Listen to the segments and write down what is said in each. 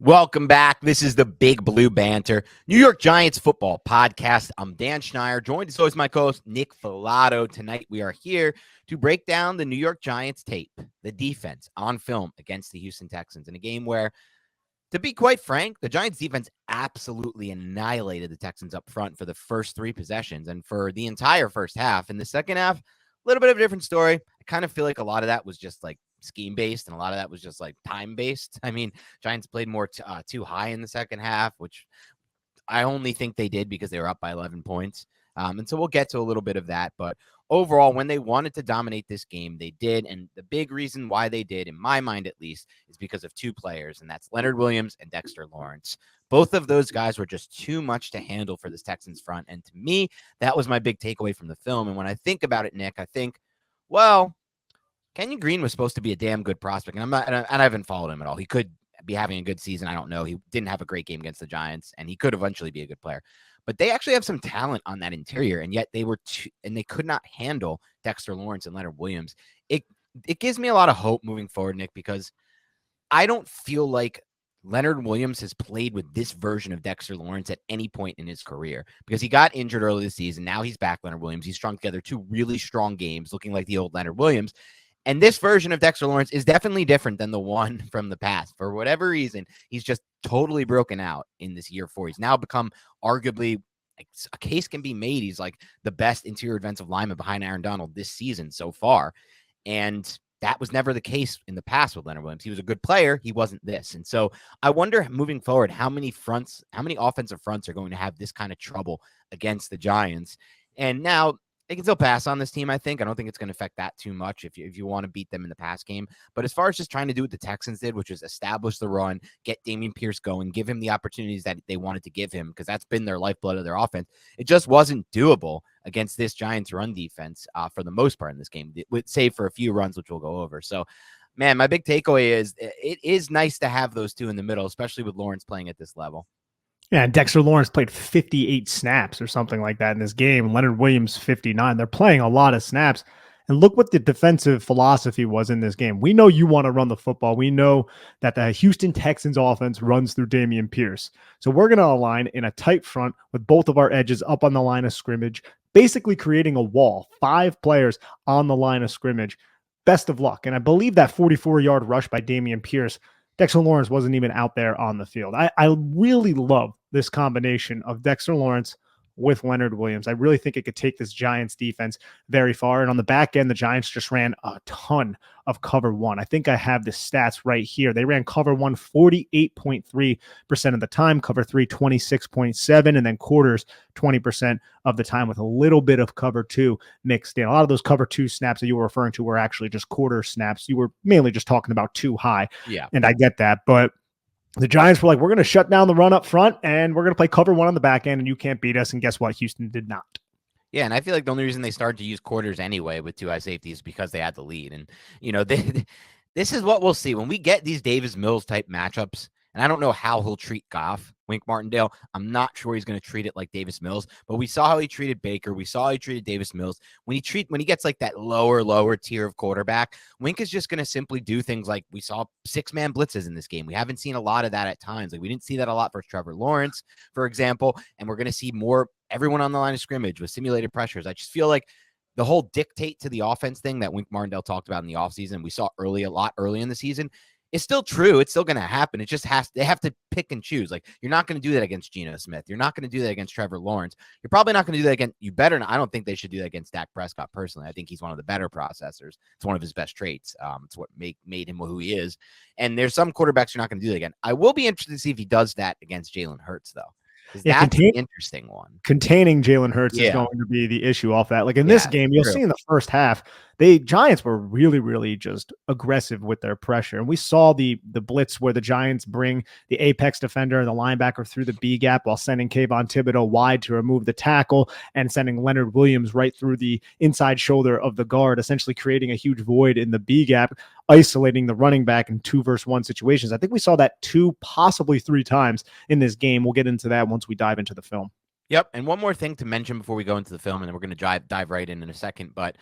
Welcome back. This is the Big Blue Banter, New York Giants football podcast. I'm Dan Schneier, joined as always my co-host Nick Filato. Tonight we are here to break down the New York Giants tape, the defense on film against the Houston Texans in a game where, to be quite frank, the Giants defense absolutely annihilated the Texans up front for the first three possessions and for the entire first half. In the second half, a little bit of a different story. I kind of feel like a lot of that was just like scheme based and a lot of that was just like time based. I mean, Giants played more too high in the second half, which I only think they did because they were up by 11 points. And so we'll get to a little bit of that. But overall, when they wanted to dominate this game, they did. And the big reason why they did, in my mind at least, is because of two players, and that's Leonard Williams and Dexter Lawrence. Both of those guys were just too much to handle for this Texans front. And to me, that was my big takeaway from the film. And when I think about it, Nick, I think, well, Kenyon Green was supposed to be a damn good prospect. And I haven't followed him at all. He could be having a good season. I don't know. He didn't have a great game against the Giants, and he could eventually be a good player. But they actually have some talent on that interior, and yet they could not handle Dexter Lawrence and Leonard Williams. It gives me a lot of hope moving forward, Nick, because I don't feel like Leonard Williams has played with this version of Dexter Lawrence at any point in his career because he got injured early this season. Now he's back, Leonard Williams. He's strung together two really strong games, looking like the old Leonard Williams. And this version of Dexter Lawrence is definitely different than the one from the past. For whatever reason, he's just totally broken out in this year 4. He's now become arguably, like, a case can be made. He's like the best interior defensive lineman behind Aaron Donald this season so far. And that was never the case in the past with Leonard Williams. He was a good player. He wasn't this. And so I wonder moving forward, how many offensive fronts are going to have this kind of trouble against the Giants. And now they can still pass on this team, I think. I don't think it's going to affect that too much if you want to beat them in the pass game. But as far as just trying to do what the Texans did, which is establish the run, get Dameon Pierce going, give him the opportunities that they wanted to give him, because that's been their lifeblood of their offense, it just wasn't doable against this Giants run defense for the most part in this game, save for a few runs, which we'll go over. So, man, my big takeaway is it is nice to have those two in the middle, especially with Lawrence playing at this level. Yeah, and Dexter Lawrence played 58 snaps or something like that in this game. Leonard Williams, 59. They're playing a lot of snaps. And look what the defensive philosophy was in this game. We know you want to run the football. We know that the Houston Texans offense runs through Dameon Pierce. So we're going to align in a tight front with both of our edges up on the line of scrimmage, basically creating a wall, 5 players on the line of scrimmage. Best of luck. And I believe that 44-yard rush by Dameon Pierce, Dexter Lawrence wasn't even out there on the field. I really love this combination of Dexter Lawrence with Leonard Williams. I really think it could take this Giants defense very far. And on the back end, the Giants just ran a ton of cover one. I think I have the stats right here. They ran cover one 48.3% of the time, cover three 26.7%, and then quarters 20% of the time with a little bit of cover two mixed in. A lot of those cover two snaps that you were referring to were actually just quarter snaps. You were mainly just talking about too high. Yeah. And I get that, but the Giants were like, we're going to shut down the run up front and we're going to play cover one on the back end and you can't beat us. And guess what? Houston did not. Yeah, and I feel like the only reason they started to use quarters anyway with two high safeties is because they had the lead. And, this is what we'll see. When we get these Davis Mills type matchups, and I don't know how he'll treat Goff, Wink Martindale. I'm not sure he's going to treat it like Davis Mills, but we saw how he treated Baker. We saw how he treated Davis Mills. When he gets like that lower tier of quarterback, Wink is just going to simply do things like we saw 6-man blitzes in this game. We haven't seen a lot of that at times. Like we didn't see that a lot for Trevor Lawrence, for example, and we're going to see more everyone on the line of scrimmage with simulated pressures. I just feel like the whole dictate to the offense thing that Wink Martindale talked about in the offseason, we saw a lot early in the season, it's still true. It's still going to happen. It just they have to pick and choose. Like, you're not going to do that against Geno Smith. You're not going to do that against Trevor Lawrence. You're probably not going to do that against, you better not. I don't think they should do that against Dak Prescott personally. I think he's one of the better processors. It's one of his best traits. It's what made him who he is. And there's some quarterbacks you're not going to do that again. I will be interested to see if he does that against Jalen Hurts, though. Yeah, that's an interesting one. Containing Jalen Hurts is going to be the issue off that. Like in this game, you'll see in the first half, the Giants were really, really just aggressive with their pressure. And we saw the blitz where the Giants bring the apex defender and the linebacker through the B gap while sending Kayvon Thibodeau wide to remove the tackle and sending Leonard Williams right through the inside shoulder of the guard, essentially creating a huge void in the B gap, isolating the running back in 2-versus-1 situations. I think we saw that 2, possibly 3 times in this game. We'll get into that once we dive into the film. Yep. And one more thing to mention before we go into the film, and then we're going to dive right in a second. But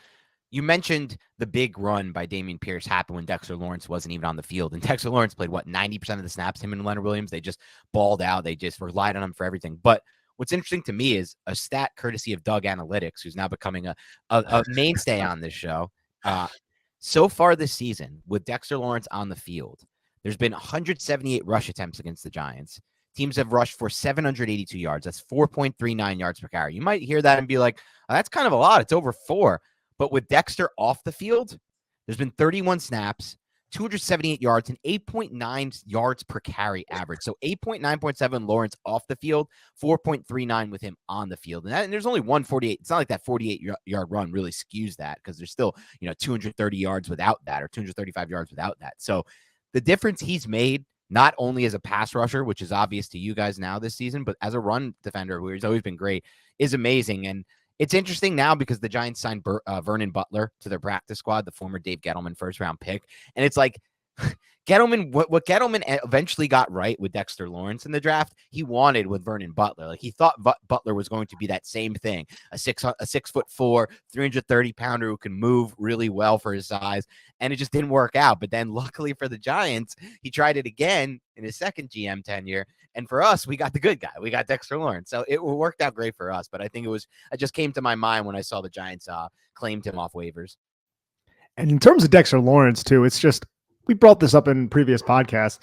You mentioned the big run by Dameon Pierce happened when Dexter Lawrence wasn't even on the field. And Dexter Lawrence played, 90% of the snaps, him and Leonard Williams. They just balled out. They just relied on him for everything. But what's interesting to me is a stat courtesy of Doug Analytics, who's now becoming a mainstay on this show. So far this season, with Dexter Lawrence on the field, there's been 178 rush attempts against the Giants. Teams have rushed for 782 yards. That's 4.39 yards per carry. You might hear that and be like, oh, that's kind of a lot. It's over 4. But with Dexter off the field, there's been 31 snaps, 278 yards, and 8.9 yards per carry average. So 8.9.7 Lawrence off the field, 4.39 with him on the field. And there's only 148. It's not like that 48-yard run really skews that, because there's still 230 yards without that, or 235 yards without that. So the difference he's made, not only as a pass rusher, which is obvious to you guys now this season, but as a run defender, where he's always been great, is amazing. And it's interesting now because the Giants signed Vernon Butler to their practice squad, the former Dave Gettleman first-round pick. And it's like Gettleman, what Gettleman eventually got right with Dexter Lawrence in the draft, he wanted with Vernon Butler. Like, he thought Butler was going to be that same thing, a 6'4", 330-pounder who can move really well for his size. And it just didn't work out. But then luckily for the Giants, he tried it again in his second GM tenure. And for us, we got the good guy. We got Dexter Lawrence. So it worked out great for us. But I think it just came to my mind when I saw the Giants claimed him off waivers. And in terms of Dexter Lawrence, too, it's just, we brought this up in previous podcasts.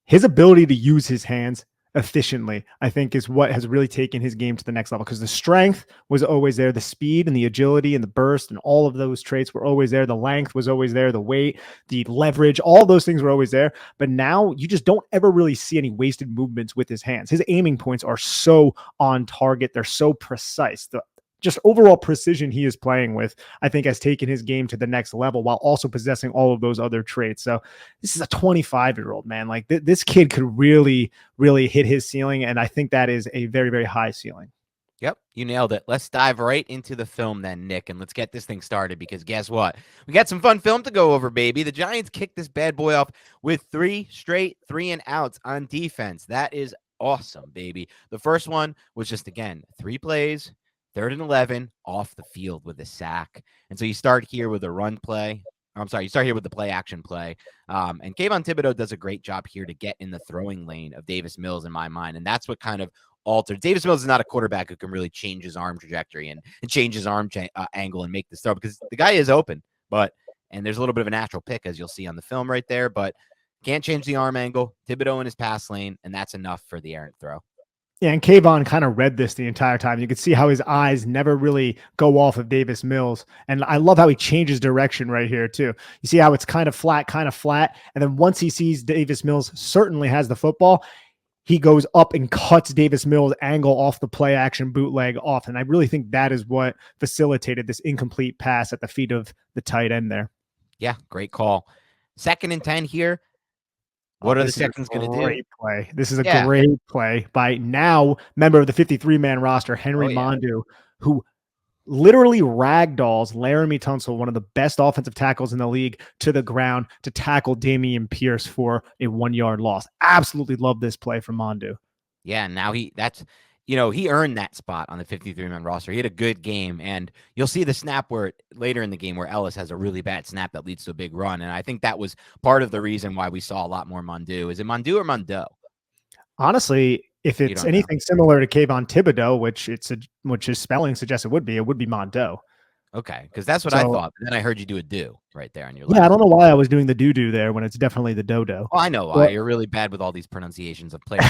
His ability to use his hands efficiently, I think, is what has really taken his game to the next level, because the strength was always there. The speed and the agility and the burst and all of those traits were always there. The length was always there. The weight, the leverage, all those things were always there. But now you just don't ever really see any wasted movements with his hands. His aiming points are so on target. They're so precise. The just overall precision he is playing with, I think, has taken his game to the next level while also possessing all of those other traits. So this is a 25-year-old man. Like, this kid could really, really hit his ceiling. And I think that is a very, very high ceiling. Yep, you nailed it. Let's dive right into the film then, Nick, and let's get this thing started, because guess what? We got some fun film to go over, baby. The Giants kicked this bad boy off with 3 straight 3-and-outs on defense. That is awesome, baby. The first one was just, again, 3 plays, 3rd and 11, off the field with a sack. And so you start here with a run play. You start here with the play action play. And Kayvon Thibodeau does a great job here to get in the throwing lane of Davis Mills, in my mind. And that's what kind of altered. Davis Mills is not a quarterback who can really change his arm trajectory and change his arm angle and make this throw, because the guy is open. And there's a little bit of a natural pick, as you'll see on the film right there, but can't change the arm angle. Thibodeau in his pass lane, and that's enough for the errant throw. Yeah, and Kayvon kind of read this the entire time. You could see how his eyes never really go off of Davis Mills. And I love how he changes direction right here, too. You see how it's kind of flat. And then once he sees Davis Mills certainly has the football, he goes up and cuts Davis Mills' angle off the play action bootleg off. And I really think that is what facilitated this incomplete pass at the feet of the tight end there. Yeah, great call. 2nd and 10 here. What are the Texans going to do? Great play. This is a great play by now member of the 53-man roster, Henry Mondu, who literally ragdolls Laramie Tunsil, one of the best offensive tackles in the league, to the ground to tackle Dameon Pierce for a 1-yard loss. Absolutely love this play from Mondu. Yeah, now he earned that spot on the 53-man roster. He had a good game, and you'll see the snap where later in the game where Ellis has a really bad snap that leads to a big run. And I think that was part of the reason why we saw a lot more Mondu. Is it Mondu or Mondo? Honestly, if it's anything similar to Kayvon Thibodeau, which his spelling suggests it would be Mondo. Okay, because that's what I thought. But then I heard you do a do right there on your left. Yeah, I don't know why I was doing the do there when it's definitely the dodo. Oh, I know why. You're really bad with all these pronunciations of players.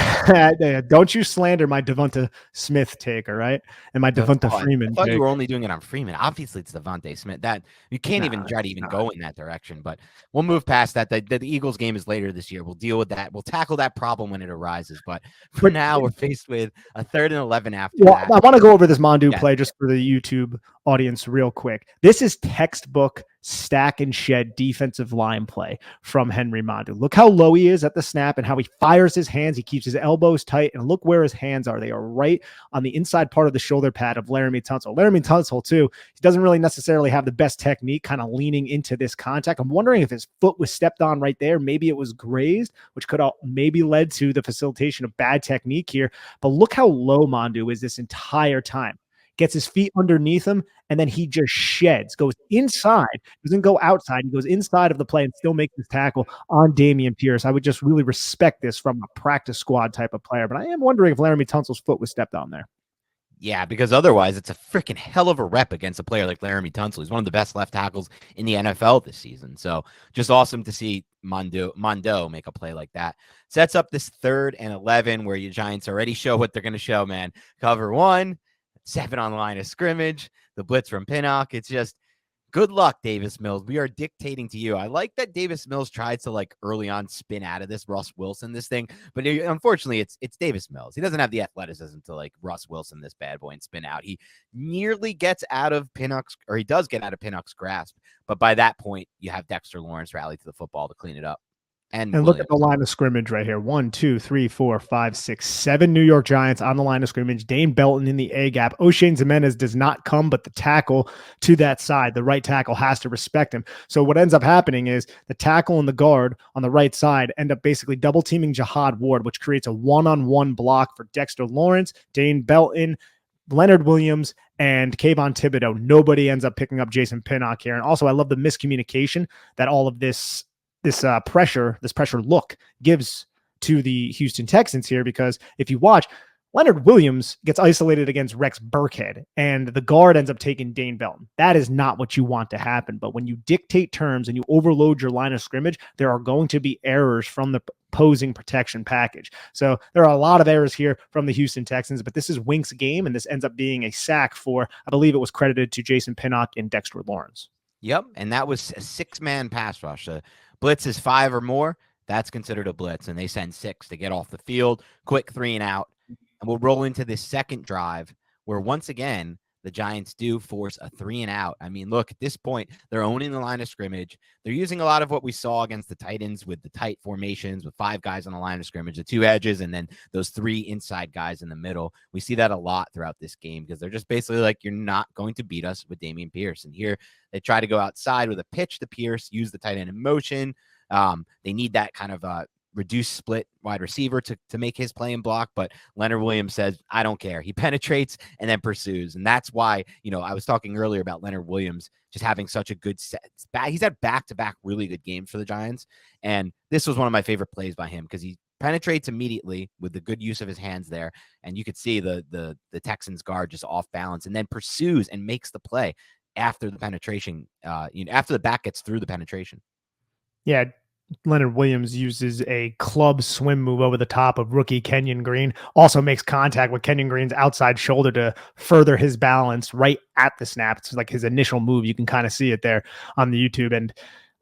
Don't you slander my Devonta Smith take, all right? And my Devonta Freeman I thought you were only doing it on Freeman. Obviously, it's Devonta Smith. That you can't even try to even go in that direction. But we'll move past that. The Eagles game is later this year. We'll deal with that. We'll tackle that problem when it arises. But for now, we're faced with a 3rd and 11 after that. I want to go over this Mondu play just for the YouTube audience real quick. This is textbook stack and shed defensive line play from Henry Mondu. Look how low he is at the snap and how he fires his hands. He keeps his elbows tight, and look where his hands are. They are right on the inside part of the shoulder pad of Laramie Tunsil. Laramie Tunsil, too, he doesn't really necessarily have the best technique kind of leaning into this contact. I'm wondering if his foot was stepped on right there. Maybe it was grazed, which could have maybe led to the facilitation of bad technique here. But look how low Mondu is this entire time. gets his feet underneath him, and then he just sheds, goes inside, doesn't go outside. He goes inside of the play and still makes his tackle on Dameon Pierce. I would just really respect this from a practice squad type of player, but I am wondering if Laramie Tunsil's foot was stepped on there. Yeah, because otherwise it's a freaking hell of a rep against a player like Laramie Tunsil. He's one of the best left tackles in the NFL this season. So just awesome to see Mondo make a play like that. Sets up this 3rd and 11 where your Giants already show what they're going to show, man. Cover 1, 7 on the line of scrimmage, the blitz from Pinnock. It's just good luck, Davis Mills. We are dictating to you. I like that Davis Mills tried to like early on spin out of this Russ Wilson this thing, but unfortunately it's Davis Mills. He doesn't have the athleticism to like Russ Wilson this bad boy and spin out. He nearly gets out of Pinnock's, or he does get out of Pinnock's grasp, but by that point you have Dexter Lawrence rally to the football to clean it up. And look at the line of scrimmage right here. 1, 2, 3, 4, 5, 6, 7 New York Giants on the line of scrimmage. Dane Belton in the A gap. O'Shane Jimenez does not come, but the tackle to that side, the right tackle, has to respect him. So what ends up happening is the tackle and the guard on the right side end up basically double teaming Jihad Ward, which creates a one-on-one block for Dexter Lawrence, Dane Belton, Leonard Williams, and Kayvon Thibodeau. Nobody ends up picking up Jason Pinnock here. And also I love the miscommunication that all of this pressure look gives to the Houston Texans here, because if you watch, Leonard Williams gets isolated against Rex Burkhead and the guard ends up taking Dane Belton. That is not what you want to happen. But when you dictate terms and you overload your line of scrimmage, there are going to be errors from the opposing protection package. So there are a lot of errors here from the Houston Texans, but this is Wink's game, and this ends up being a sack for, I believe it was credited to Jason Pinnock and Dexter Lawrence. Yep, and that was a 6-man pass rush. Blitz is 5 or more, that's considered a blitz, and they send 6 to get off the field. Quick 3 and out, and we'll roll into this second drive where once again the Giants do force a 3 and out. I mean, look, at this point, they're owning the line of scrimmage. They're using a lot of what we saw against the Titans with the tight formations with 5 guys on the line of scrimmage, the 2 edges, and then those 3 inside guys in the middle. We see that a lot throughout this game because they're just basically like, you're not going to beat us with Dameon Pierce. And here they try to go outside with a pitch to Pierce, use the tight end in motion. They need that kind of reduced split wide receiver to make his play and block, but Leonard Williams says, I don't care. He penetrates and then pursues. And that's why, I was talking earlier about Leonard Williams just having such a good set. He's had back-to-back really good games for the Giants. And this was one of my favorite plays by him because he penetrates immediately with the good use of his hands there. And you could see the Texans guard just off balance and then pursues and makes the play after the penetration, after the back gets through the penetration. Yeah, Leonard Williams uses a club swim move over the top of rookie Kenyon Green, also makes contact with Kenyon Green's outside shoulder to further his balance right at the snap. It's like his initial move. You can kind of see it there on the YouTube. And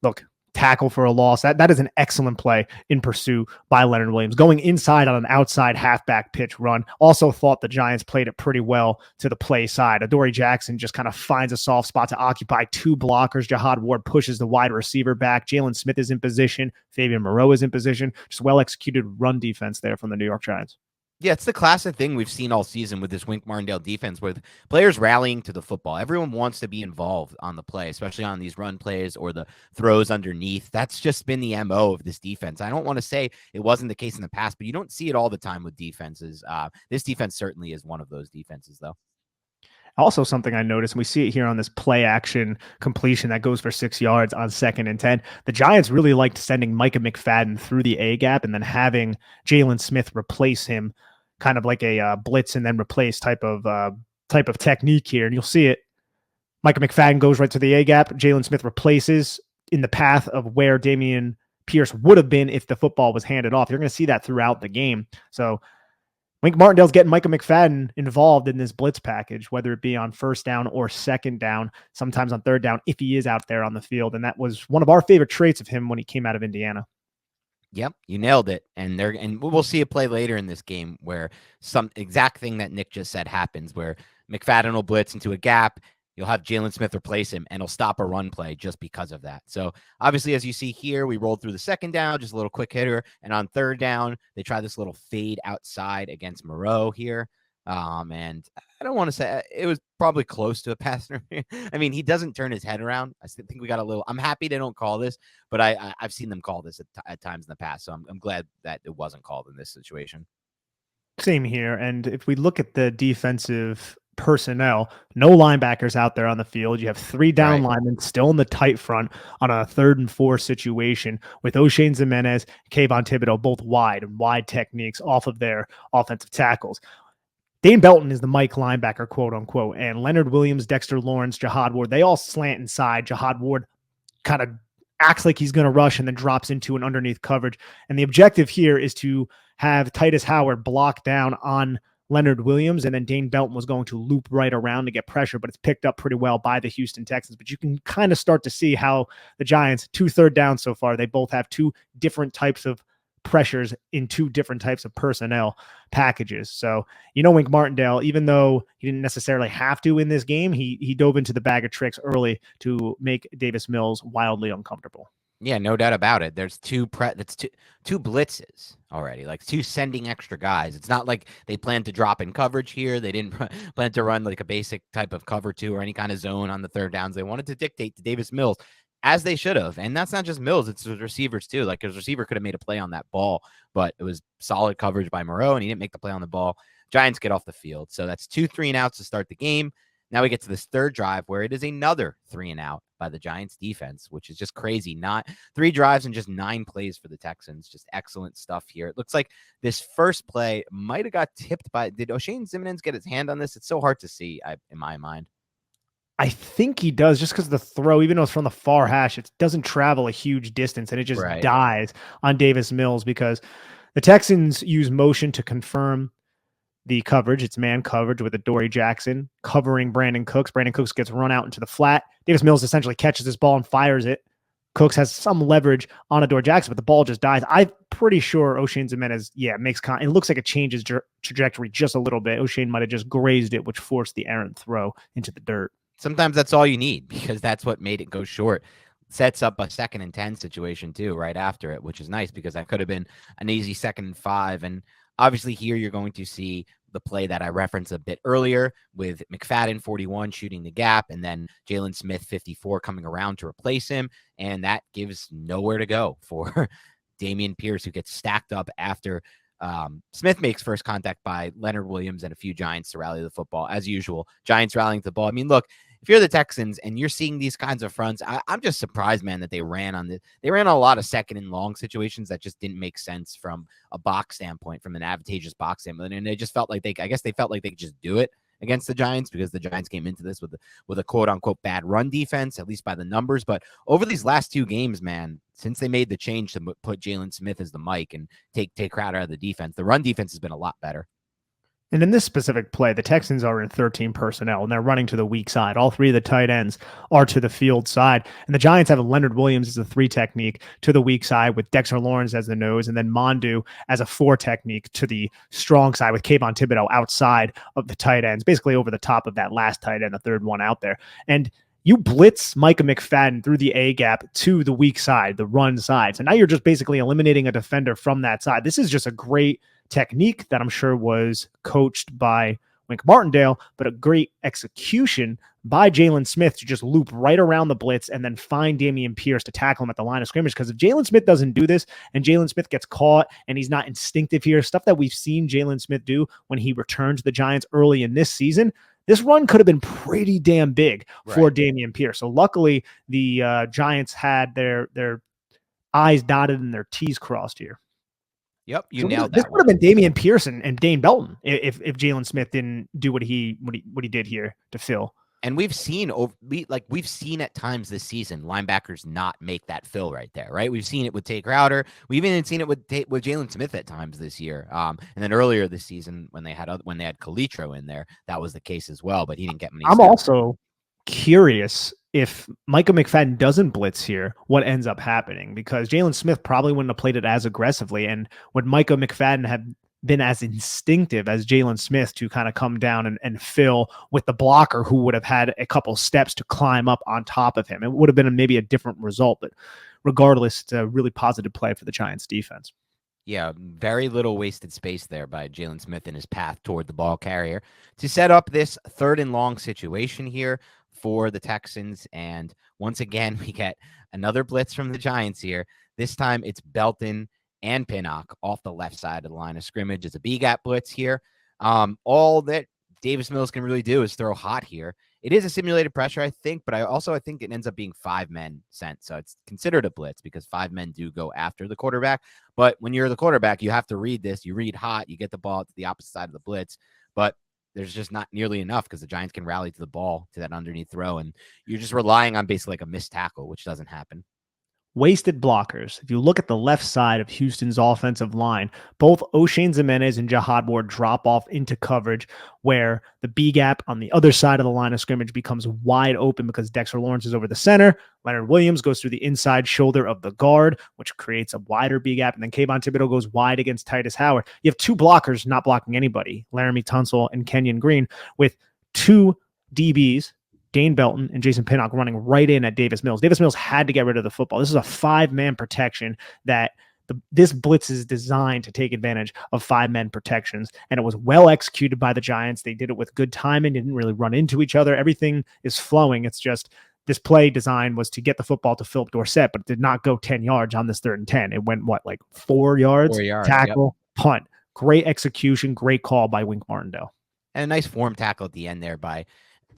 look, tackle for a loss. That is an excellent play in pursuit by Leonard Williams. Going inside on an outside halfback pitch run. Also thought the Giants played it pretty well to the play side. Adoree Jackson just kind of finds a soft spot to occupy 2 blockers. Jihad Ward pushes the wide receiver back. Jalen Smith is in position. Fabian Moreau is in position. Just well-executed run defense there from the New York Giants. Yeah, it's the classic thing we've seen all season with this Wink Martindale defense with players rallying to the football. Everyone wants to be involved on the play, especially on these run plays or the throws underneath. That's just been the MO of this defense. I don't want to say it wasn't the case in the past, but you don't see it all the time with defenses. This defense certainly is one of those defenses, though. Also, something I noticed, and we see it here on this play action completion that goes for 6 yards on 2nd and 10. The Giants really liked sending Micah McFadden through the A gap and then having Jalen Smith replace him, kind of like a blitz and then replace type of technique here. And you'll see it. Micah McFadden goes right to the A gap. Jalen Smith replaces in the path of where Dameon Pierce would have been if the football was handed off. You're going to see that throughout the game. So Wink Martindale's getting Micah McFadden involved in this blitz package, whether it be on 1st down or 2nd down, sometimes on 3rd down, if he is out there on the field. And that was one of our favorite traits of him when he came out of Indiana. Yep, you nailed it. And we'll see a play later in this game where some exact thing that Nick just said happens, where McFadden will blitz into a gap. You'll have Jalen Smith replace him, and he'll stop a run play just because of that. So obviously, as you see here, we rolled through the 2nd down, just a little quick hitter. And on 3rd down, they try this little fade outside against Moreau here. And I don't want to say it was probably close to a pass. I mean, he doesn't turn his head around. I think we got a little. I'm happy they don't call this, but I've seen them call this at times in the past. So I'm glad that it wasn't called in this situation. Same here. And if we look at the defensive personnel, no linebackers out there on the field. You have 3 down linemen still in the tight front on a 3rd and 4 situation with O'Shane Jimenez, Kayvon Thibodeau, both wide techniques off of their offensive tackles. Dane Belton is the Mike linebacker, quote unquote, and Leonard Williams, Dexter Lawrence, Jihad Ward, they all slant inside. Jihad Ward kind of acts like he's going to rush and then drops into an underneath coverage. And the objective here is to have Titus Howard block down on Leonard Williams, and then Dane Belton was going to loop right around to get pressure, but it's picked up pretty well by the Houston Texans. But you can kind of start to see how the Giants, 2 third downs so far, they both have 2 different types of pressures in 2 different types of personnel packages. So, Wink Martindale, even though he didn't necessarily have to in this game, he dove into the bag of tricks early to make Davis Mills wildly uncomfortable. Yeah, no doubt about it. There's two blitzes already, like 2 sending extra guys. It's not like they plan to drop in coverage here. They didn't plan to run like a basic type of cover 2 or any kind of zone on the 3rd downs. They wanted to dictate to Davis Mills, as they should have. And that's not just Mills, it's the receivers too. Like his receiver could have made a play on that ball, but it was solid coverage by Moreau and he didn't make the play on the ball. Giants get off the field. So that's 2 3-and-outs to start the game. Now we get to this 3rd drive where it is another 3-and-out by the Giants defense, which is just crazy. Not 3 drives and just 9 plays for the Texans. Just excellent stuff here. It looks like this first play might have got tipped by, did O'Shane Jimenez get his hand on this? It's so hard to see in my mind. I think he does, just because the throw, even though it's from the far hash, it doesn't travel a huge distance and it just dies on Davis Mills because the Texans use motion to confirm the coverage. It's man coverage with Adoree Jackson covering Brandon Cooks. Brandon Cooks gets run out into the flat. Davis Mills essentially catches this ball and fires it. Cooks has some leverage on Adoree Jackson, but the ball just dies. I'm pretty sure O'Shane Jimenez, it looks like it changes trajectory just a little bit. O'Shane might have just grazed it, which forced the errant throw into the dirt. Sometimes that's all you need because that's what made it go short. Sets up a 2nd and 10 situation too right after it, which is nice because that could have been an easy 2nd and 5. And obviously here you're going to see the play that I referenced a bit earlier with McFadden 41 shooting the gap and then Jalen Smith 54 coming around to replace him. And that gives nowhere to go for Dameon Pierce, who gets stacked up after Smith makes first contact by Leonard Williams and a few Giants to rally the football. As usual, Giants rallying the ball. I mean, look, if you're the Texans and you're seeing these kinds of fronts, I'm just surprised, man, that they ran on a lot of 2nd and long situations that just didn't make sense from a box standpoint, from an advantageous box standpoint. And they just felt like they could just do it against the Giants because the Giants came into this with a quote unquote bad run defense, at least by the numbers. But over these last 2 games, man, since they made the change to put Jalen Smith as the Mike and take Crowder out of the defense, the run defense has been a lot better. And in this specific play, the Texans are in 13 personnel, and they're running to the weak side. All 3 of the tight ends are to the field side. And the Giants have Leonard Williams as a 3 technique to the weak side with Dexter Lawrence as the nose, and then Mondu as a 4 technique to the strong side with Kayvon Thibodeau outside of the tight ends, basically over the top of that last tight end, the 3rd one out there. And you blitz Micah McFadden through the A gap to the weak side, the run side. So now you're just basically eliminating a defender from that side. This is just a great technique that I'm sure was coached by Wink Martindale, but a great execution by Jalen Smith to just loop right around the blitz and then find Dameon Pierce to tackle him at the line of scrimmage. Because if Jalen Smith doesn't do this and Jalen Smith gets caught and he's not instinctive here, stuff that we've seen Jalen Smith do when he returned to the Giants early in this season, this run could have been pretty damn big for Dameon Pierce. So luckily the Giants had their I's dotted and their T's crossed here. Yep, you nailed that. This would have been Dameon Pierce and Dane Belton if Jalen Smith didn't do what he did here to Phil. And we've seen at times this season linebackers not make that fill right there, right? We've seen it with Tay Crowder. We've even seen it with Jalen Smith at times this year. And then earlier this season when they had Calitro in there, that was the case as well. But he didn't get many. I'm also curious if Micah McFadden doesn't blitz here, what ends up happening? Because Jalen Smith probably wouldn't have played it as aggressively. And would Micah McFadden have been as instinctive as Jalen Smith to kind of come down and fill with the blocker who would have had a couple steps to climb up on top of him? It would have been maybe a different result, but regardless, it's a really positive play for the Giants defense. Yeah, very little wasted space there by Jalen Smith in his path toward the ball carrier to set up this 3rd and long situation here for the Texans. And once again, we get another blitz from the Giants here. This time it's Belton and Pinnock off the left side of the line of scrimmage. It's a B-gap blitz here. All that Davis Mills can really do is throw hot here. It is a simulated pressure, I think, but I think it ends up being 5 men sent. So it's considered a blitz because 5 men do go after the quarterback. But when you're the quarterback, you have to read this. You read hot, you get the ball to the opposite side of the blitz. But there's just not nearly enough because the Giants can rally to the ball to that underneath throw. And you're just relying on basically like a missed tackle, which doesn't happen. Wasted blockers. If you look at the left side of Houston's offensive line, both O'Shane Ximenez and Jahad Ward drop off into coverage where the B gap on the other side of the line of scrimmage becomes wide open because Dexter Lawrence is over the center. Leonard Williams goes through the inside shoulder of the guard, which creates a wider B gap. And then Kayvon Thibodeau goes wide against Titus Howard. You have two blockers not blocking anybody, Laramie Tunsil and Kenyon Green, with two DBs, Dane Belton and Jason Pinnock, running right in at Davis Mills. Davis Mills had to get rid of the football. This is a 5-man protection that this blitz is designed to take advantage of 5-man protections, and it was well executed by the Giants. They did it with good timing, didn't really run into each other. Everything is flowing. It's just this play design was to get the football to Philip Dorsett, but it did not go 10 yards on this 3rd and 10. It went, like 4 yards? 4 yards, tackle, punt. Great execution, great call by Wink Martindale. And a nice form tackle at the end there by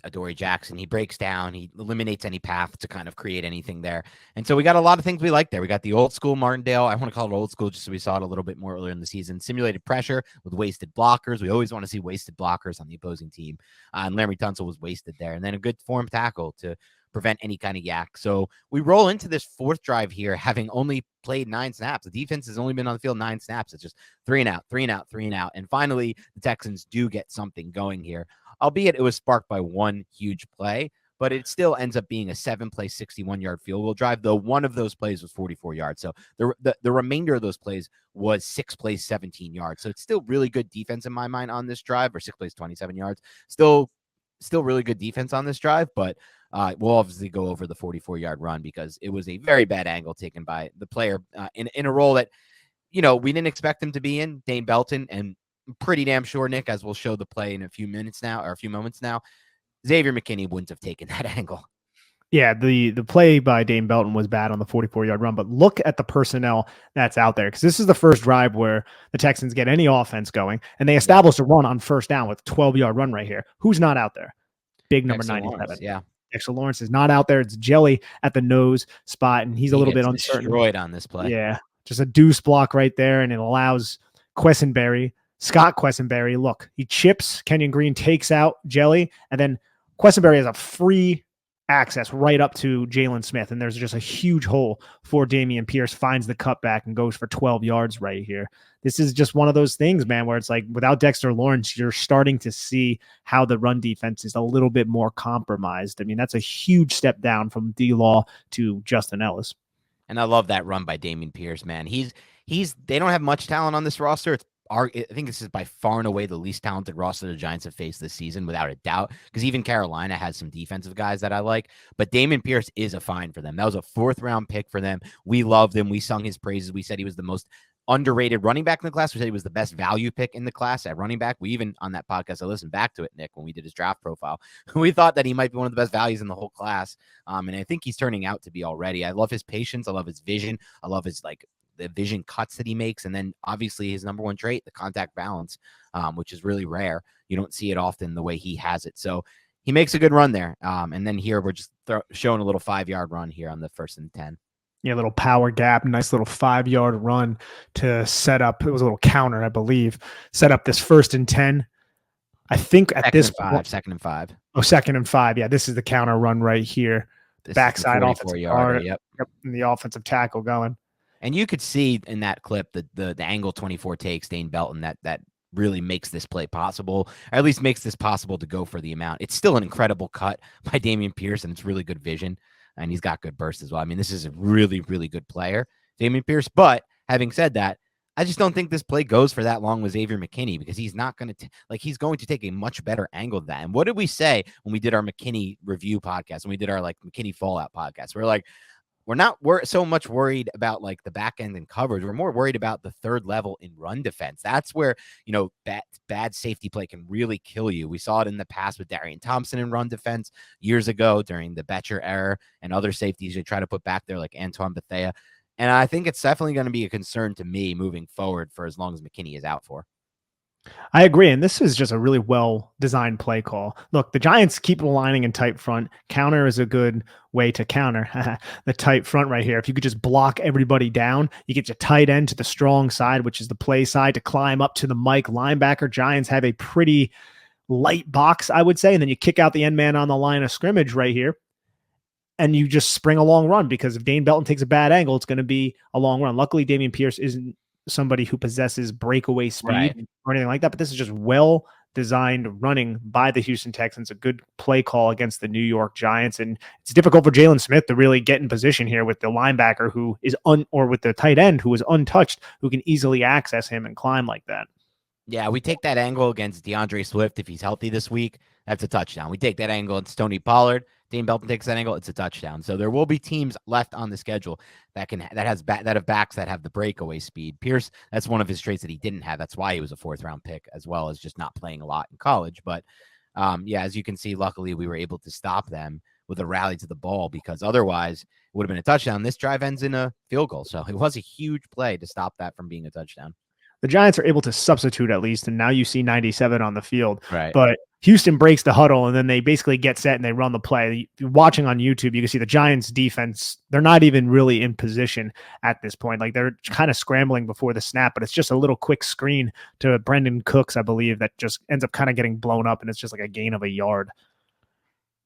Adoree Jackson. He breaks down, he eliminates any path to kind of create anything there. And so we got a lot of things we like there. We got the old school Martindale. I want to call it old school just so we saw it a little bit more earlier in the season. Simulated pressure with wasted blockers. We always want to see wasted blockers on the opposing team. And Laramie Tunsil was wasted there. And then a good form tackle to prevent any kind of yak. So we roll into this 4th drive here, having only played 9 snaps. The defense has only been on the field 9 snaps. It's just 3 and out, 3 and out, 3 and out. And finally, the Texans do get something going here, albeit it was sparked by one huge play, but it still ends up being a 7-play, 61-yard field goal drive, though one of those plays was 44 yards. So the remainder of those plays was 6 plays, 17 yards. So it's still really good defense in my mind on this drive, or 6 plays, 27 yards. Still really good defense on this drive, but we'll obviously go over the 44-yard run because it was a very bad angle taken by the player in a role that, we didn't expect him to be in, Dane Belton, and I'm pretty damn sure, Nick, as we'll show the play in a few moments now, Xavier McKinney wouldn't have taken that angle. Yeah, the play by Dane Belton was bad on the 44-yard run, but look at the personnel that's out there, because this is the first drive where the Texans get any offense going, and they established a run on 1st down with a 12-yard run right here. Who's not out there? Big number 97. Lawrence, yeah. Dexter Lawrence is not out there. It's Jelly at the nose spot, and he's a little bit uncertain. Destroyed on this play. Yeah, just a deuce block right there, and it allows Scott Quessenberry, look, he chips, Kenyon Green takes out Jelly, and then Quessenberry has a free access right up to Jalen Smith, and there's just a huge hole for Dameon Pierce, finds the cutback and goes for 12 yards right here. This is just one of those things, man, where it's like without Dexter Lawrence, you're starting to see how the run defense is a little bit more compromised. I mean, that's a huge step down from D-Law to Justin Ellis. And I love that run by Dameon Pierce, man. They don't have much talent on this roster. I think this is by far and away the least talented roster the Giants have faced this season, without a doubt, because even Carolina has some defensive guys that I like, but Dameon Pierce is a find for them. That was a 4th-round pick for them. We loved him. We sung his praises. We said he was the most underrated running back in the class. We said he was the best value pick in the class at running back. We even, on that podcast, I listened back to it, Nick, when we did his draft profile. We thought that he might be one of the best values in the whole class, and I think he's turning out to be already. I love his patience. I love his vision. I love his, the vision cuts that he makes. And then obviously his number one trait, the contact balance, which is really rare. You don't see it often the way he has it. So he makes a good run there. And then here we're just showing a little 5-yard run here on the 1st and 10. Yeah, little power gap, nice little 5-yard run to set up. It was a little counter, I believe. Set up this 1st and 10. I think at this point, 2nd and 5. Oh, 2nd and 5. Yeah, this is the counter run right here. This Backside offensive guard. Yep. And the offensive tackle going. And you could see in that clip the angle 24 takes Dane Belton that really makes this play possible, or at least makes this possible to go for the amount. It's still an incredible cut by Dameon Pierce, and it's really good vision, and he's got good burst as well. I mean, this is a really, really good player, Dameon Pierce. But having said that, I just don't think this play goes for that long with Xavier McKinney, because he's not going to he's going to take a much better angle than that. And what did we say when we did our McKinney review podcast, when we did our McKinney fallout podcast? We're not so much worried about the back end and coverage. We're more worried about the 3rd level in run defense. That's where, bad safety play can really kill you. We saw it in the past with Darian Thompson in run defense years ago during the Betcher era, and other safeties they try to put back there like Antoine Bethea. And I think it's definitely going to be a concern to me moving forward for as long as McKinney is out for. I agree. And this is just a really well designed play call. Look, the Giants keep aligning in tight front. Counter is a good way to counter the tight front right here. If you could just block everybody down, you get your tight end to the strong side, which is the play side, to climb up to the Mike linebacker. Giants have a pretty light box, I would say. And then you kick out the end man on the line of scrimmage right here. And you just spring a long run, because if Dane Belton takes a bad angle, it's going to be a long run. Luckily, Damian Pierce isn't somebody who possesses breakaway speed Right. or anything like that, but this is just well designed running by the Houston Texans, a good play call against the New York Giants. And it's difficult for Jalen Smith to really get in position here with the linebacker who is or with the tight end who is untouched, who can easily access him and climb like that. Yeah, we take that angle against DeAndre Swift if he's healthy this week. That's a touchdown. We take that angle against Tony Pollard. Dane Belton takes that angle. It's a touchdown. So there will be teams left on the schedule that have backs that have the breakaway speed. Pierce, that's one of his traits that he didn't have. That's why he was a 4th-round pick, as well as just not playing a lot in college. But yeah, as you can see, luckily we were able to stop them with a rally to the ball, because otherwise it would have been a touchdown. This drive ends in a field goal. So it was a huge play to stop that from being a touchdown. The Giants are able to substitute at least, and now you see 97 on the field. Right. But Houston breaks the huddle, and then they basically get set and they run the play. If you're watching on YouTube, you can see the Giants defense, they're not even really in position at this point. Like, they're kind of scrambling before the snap, but it's just a little quick screen to Brendan Cooks, I believe, that just ends up kind of getting blown up, and it's just like a gain of a yard.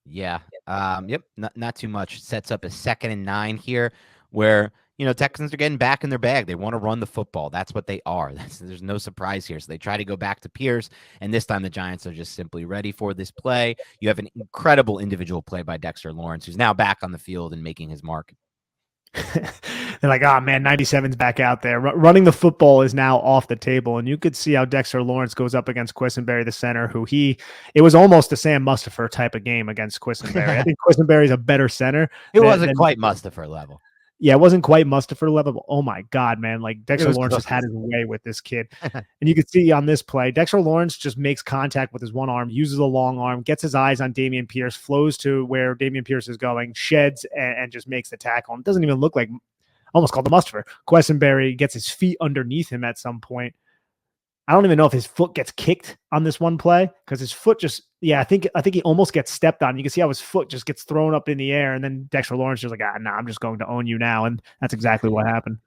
Yeah. Yep. Not too much. Sets up a 2nd and 9 here, where Texans are getting back in their bag. They want to run the football. That's what they are. There's no surprise here. So they try to go back to Pierce, and this time the Giants are just simply ready for this play. You have an incredible individual play by Dexter Lawrence, who's now back on the field and making his mark. They're like, oh man, 97's back out there. Running the football is now off the table. And you could see how Dexter Lawrence goes up against Quisenberry, the center, it was almost a Sam Mustipher type of game against Quisenberry. I think Quisenberry's a better center. It wasn't quite Mustipher level. Yeah, it wasn't quite Mustipher level. Oh my God, man. Like, Dexter Lawrence close. just had his way with this kid. And you can see on this play, Dexter Lawrence just makes contact with his one arm, uses a long arm, gets his eyes on Damian Pierce, flows to where Damian Pierce is going, sheds, and just makes the tackle. And it doesn't even look like, almost called the Mustipher. Quessenberry gets his feet underneath him at some point. I don't even know if his foot gets kicked on this one play, because his foot just, I think he almost gets stepped on. You can see how his foot just gets thrown up in the air, and then Dexter Lawrence just like, I'm just going to own you now. And that's exactly what happened.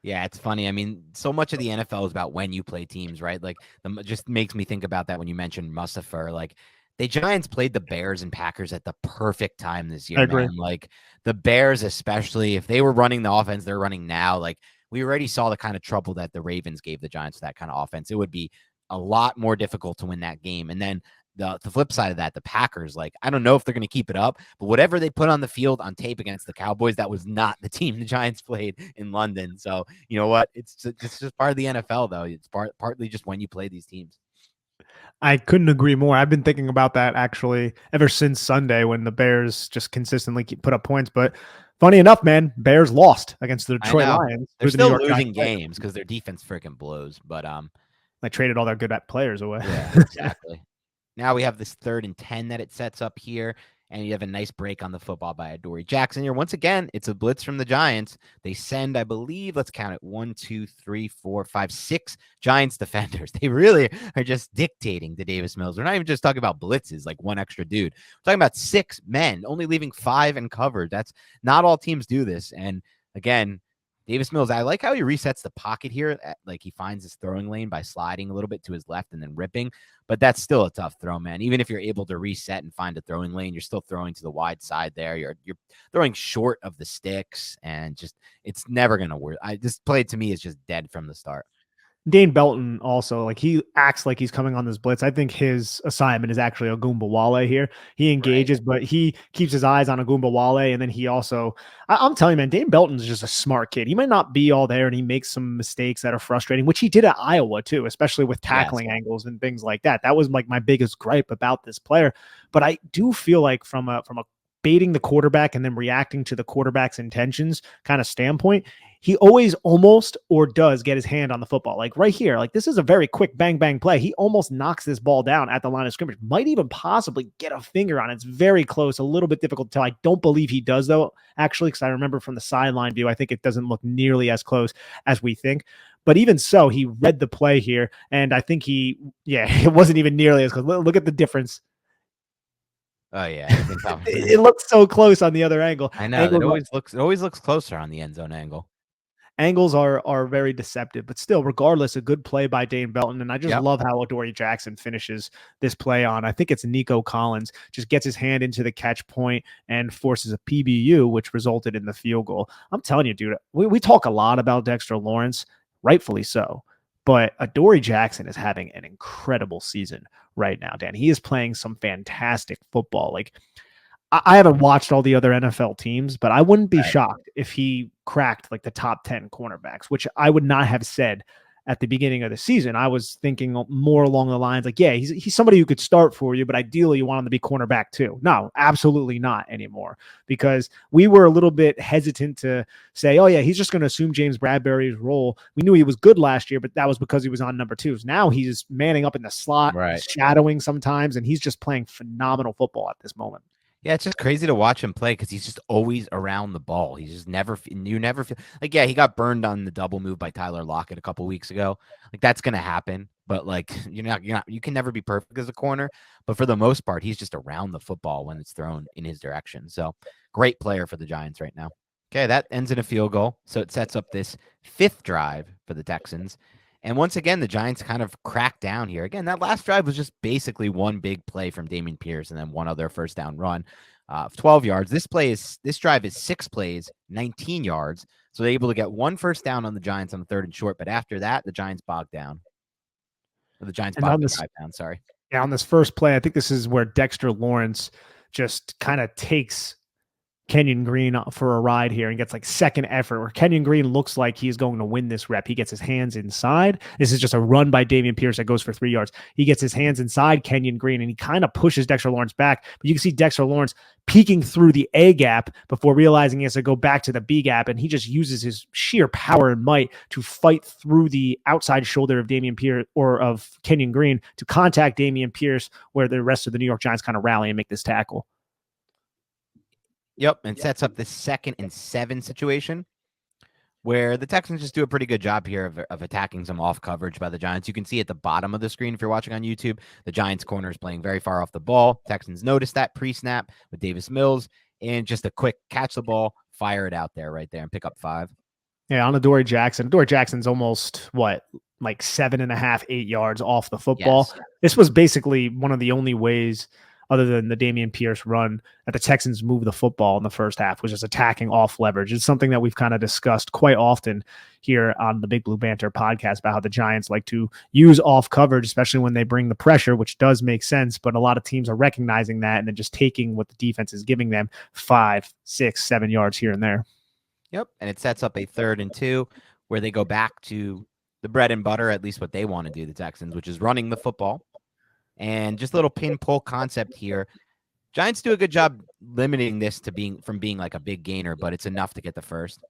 Yeah, it's funny. I mean, so much of the NFL is about when you play teams, right? Like, just makes me think about that when you mentioned Mustipher. Like, the Giants played the Bears and Packers at the perfect time this year, man. Like, the Bears, especially, if they were running the offense they're running now, like, we already saw the kind of trouble that the Ravens gave the Giants with that kind of offense. It would be a lot more difficult to win that game. And then the flip side of that, the Packers, like, I don't know if they're going to keep it up, but whatever they put on the field on tape against the Cowboys, that was not the team the Giants played in London. So, you know what? It's just part of the NFL, though. It's partly just when you play these teams. I couldn't agree more. I've been thinking about that actually ever since Sunday, when the Bears just consistently put up points. But funny enough, man, Bears lost against the Detroit Lions. They're still losing games because their defense freaking blows. But they traded all their good players away. Yeah, exactly. Now we have this 3rd and 10 that it sets up here, and you have a nice break on the football by Adoree Jackson here. Once again, it's a blitz from the Giants. They send, I believe, let's count it, 1, 2, 3, 4, 5, 6 Giants defenders. They really are just dictating to Davis Mills. We're not even just talking about blitzes, like one extra dude. We're talking about 6 men, only leaving 5 in cover. That's not all teams do this. And again, Davis Mills, I like how he resets the pocket here. Like, he finds his throwing lane by sliding a little bit to his left and then ripping. But that's still a tough throw, man. Even if you're able to reset and find a throwing lane, you're still throwing to the wide side there. You're throwing short of the sticks, and just, it's never going to work. This play to me is just dead from the start. Dane Belton also, like, he acts like he's coming on this blitz. I think his assignment is actually Ogunbowale here. He engages, but he keeps his eyes on Ogunbowale, and then he also, I'm telling you, man, Dane Belton's just a smart kid. He might not be all there, and he makes some mistakes that are frustrating, which he did at Iowa too, especially with tackling angles and things like that. That was like my biggest gripe about this player. But I do feel like from a baiting the quarterback and then reacting to the quarterback's intentions kind of standpoint, he always almost or does get his hand on the football. Like right here, like, this is a very quick bang, bang play. He almost knocks this ball down at the line of scrimmage, might even possibly get a finger on it. It's very close, a little bit difficult to tell. I don't believe he does, though, actually, because I remember from the sideline view, I think it doesn't look nearly as close as we think. But even so, he read the play here, and I think it wasn't even nearly as close. Look at the difference. Oh yeah, even tough. It looks so close on the other angle. I know that always looks closer on the end zone angle. Angles are very deceptive, but still, regardless, a good play by Dane Belton. And I just love how Adoree Jackson finishes this play on. I think it's Nico Collins, just gets his hand into the catch point and forces a PBU, which resulted in the field goal. I'm telling you, dude, we talk a lot about Dexter Lawrence, rightfully so. But Adoree Jackson is having an incredible season right now, Dan. He is playing some fantastic football. Like, I haven't watched all the other NFL teams, but I wouldn't be shocked if he cracked like the top 10 cornerbacks, which I would not have said at the beginning of the season. I was thinking more along the lines like, yeah, he's somebody who could start for you, but ideally you want him to be cornerback too. No, absolutely not anymore, because we were a little bit hesitant to say, oh yeah, he's just going to assume James Bradbury's role. We knew he was good last year, but that was because he was on number 2s. Now he's manning up in the slot, shadowing sometimes, and he's just playing phenomenal football at this moment. Yeah, it's just crazy to watch him play because he's just always around the ball. He's just never feel like, yeah, he got burned on the double move by Tyler Lockett a couple weeks ago. Like, that's going to happen, but like, you can never be perfect as a corner, but for the most part, he's just around the football when it's thrown in his direction. So great player for the Giants right now. Okay, that ends in a field goal. So it sets up this 5th drive for the Texans. And once again, the Giants kind of cracked down here. Again, that last drive was just basically one big play from Dameon Pierce and then one other first down run of 12 yards. This drive is 6 plays, 19 yards. So they're able to get one first down on the Giants on the 3rd and short. But after that, the Giants bogged down. Or the Giants bogged the drive down, sorry. Yeah, on this first play, I think this is where Dexter Lawrence just kind of takes Kenyon Green for a ride here and gets like second effort, where Kenyon Green looks like he's going to win this rep. He gets his hands inside. This is just a run by Dameon Pierce that goes for 3 yards. He gets his hands inside Kenyon Green and he kind of pushes Dexter Lawrence back, but you can see Dexter Lawrence peeking through the A gap before realizing he has to go back to the B gap, and he just uses his sheer power and might to fight through the outside shoulder of Dameon Pierce or of Kenyon Green to contact Dameon Pierce, where the rest of the New York Giants kind of rally and make this tackle. Yep, and sets up this 2nd and 7 situation where the Texans just do a pretty good job here of attacking some off coverage by the Giants. You can see at the bottom of the screen, if you're watching on YouTube, the Giants corner is playing very far off the ball. Texans notice that pre-snap with Davis Mills, and just a quick catch the ball, fire it out there right there, and pick up 5. Yeah, on Adoree Jackson. Adoree Jackson's almost, like 7.5, 8 yards off the football. Yes. This was basically one of the only ways, other than the Dameon Pierce run, that the Texans moved the football in the first half, was just attacking off leverage. It's something that we've kind of discussed quite often here on the Big Blue Banter podcast about how the Giants like to use off coverage, especially when they bring the pressure, which does make sense. But a lot of teams are recognizing that and then just taking what the defense is giving them 5, 6, 7 yards here and there. Yep. And it sets up a 3rd and 2 where they go back to the bread and butter, at least what they want to do, the Texans, which is running the football. And just a little pin pull concept here. Giants do a good job limiting this to being like a big gainer, but it's enough to get the first.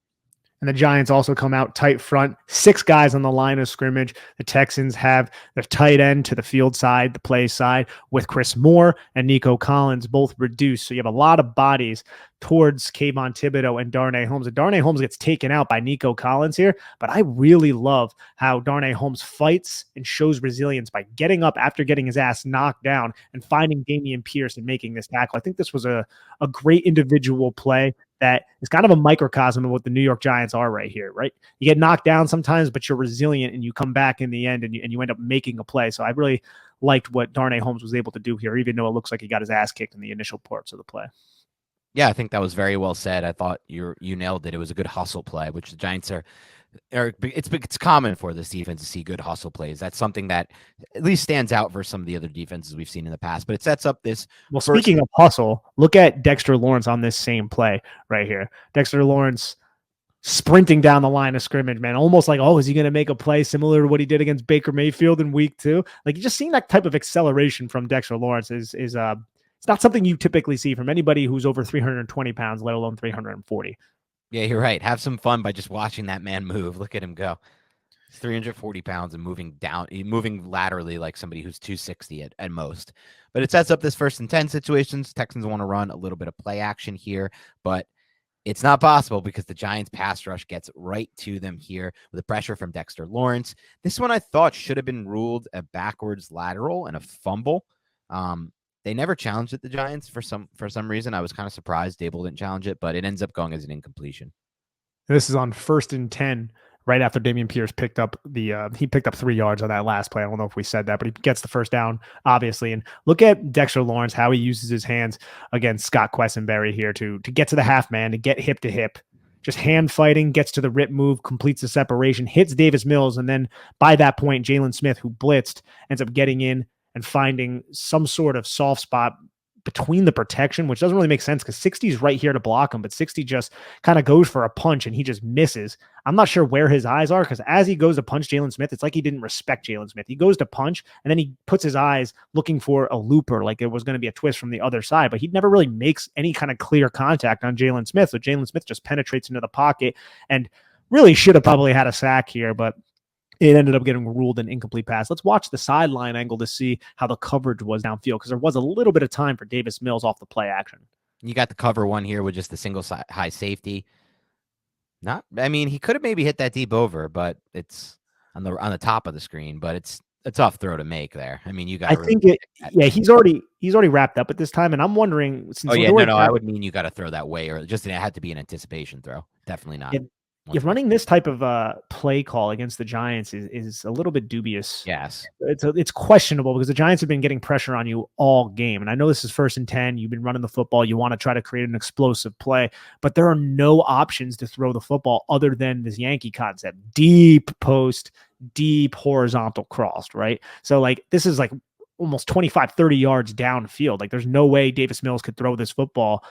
And the Giants also come out tight front, 6 guys on the line of scrimmage. The Texans have their tight end to the field side, the play side, with Chris Moore and Nico Collins both reduced. So you have a lot of bodies towards Kayvon Thibodeau and Darnay Holmes. And Darnay Holmes gets taken out by Nico Collins here, but I really love how Darnay Holmes fights and shows resilience by getting up after getting his ass knocked down and finding Dameon Pierce and making this tackle. I think this was a great individual play that is kind of a microcosm of what the New York Giants are right here, right? You get knocked down sometimes, but you're resilient and you come back in the end and you end up making a play. So I really liked what Darnay Holmes was able to do here, even though it looks like he got his ass kicked in the initial parts of the play. Yeah, I think that was very well said. I thought you nailed it. It was a good hustle play, which the Giants are it's common for this defense to see good hustle plays. That's something that at least stands out for some of the other defenses we've seen in the past. But it sets up this. Well, speaking of hustle, look at Dexter Lawrence on this same play right here. Dexter Lawrence sprinting down the line of scrimmage, man, almost like, oh, is he going to make a play similar to what he did against Baker Mayfield in week 2? Like, just seeing that type of acceleration from Dexter Lawrence is it's not something you typically see from anybody who's over 320 pounds, let alone 340. Yeah, you're right. Have some fun by just watching that man move. Look at him go. He's 340 pounds and moving laterally like somebody who's 260 at most. But it sets up this 1st and 10 situations. Texans want to run a little bit of play action here, but It's not possible because the Giants pass rush gets right to them here with the pressure from Dexter Lawrence. This one I thought should have been ruled a backwards lateral and a fumble. They never challenged it, the Giants, for some reason. I was kind of surprised Dable didn't challenge it, but it ends up going as an incompletion. This is on 1st and 10, right after Dameon Pierce picked up he picked up 3 yards on that last play. I don't know if we said that, but he gets the first down, obviously. And look at Dexter Lawrence, how he uses his hands against Scott Quessenberry here to get to the half man, to get hip to hip. Just hand fighting, gets to the rip move, completes the separation, hits Davis Mills, and then by that point, Jalen Smith, who blitzed, ends up getting in and finding some sort of soft spot between the protection, which doesn't really make sense because 60's right here to block him, but 60 just kind of goes for a punch and he just misses. I'm not sure where his eyes are because as he goes to punch Jalen Smith, it's like he didn't respect Jalen Smith. He goes to punch and then he puts his eyes looking for a looper, like it was going to be a twist from the other side, but he never really makes any kind of clear contact on Jalen Smith. So Jalen Smith just penetrates into the pocket and really should have probably had a sack here, but it ended up getting ruled an incomplete pass. Let's watch the sideline angle to see how the coverage was downfield because there was a little bit of time for Davis Mills off the play action. You got the cover one here with just the single high safety. He could have maybe hit that deep over, but it's on the top of the screen. But it's a tough throw to make there. I mean, you got. He's already wrapped up at this time, and I'm wondering. Since I would mean you got to throw that way, or just it had to be an anticipation throw. Definitely not. If running this type of play call against the Giants is a little bit dubious. Yes. It's questionable because the Giants have been getting pressure on you all game. And I know this is 1st and 10. You've been running the football. You want to try to create an explosive play, but there are no options to throw the football other than this Yankee concept. Deep post, deep horizontal crossed, right? So like this is like almost 25, 30 yards downfield. Like there's no way Davis Mills could throw this football.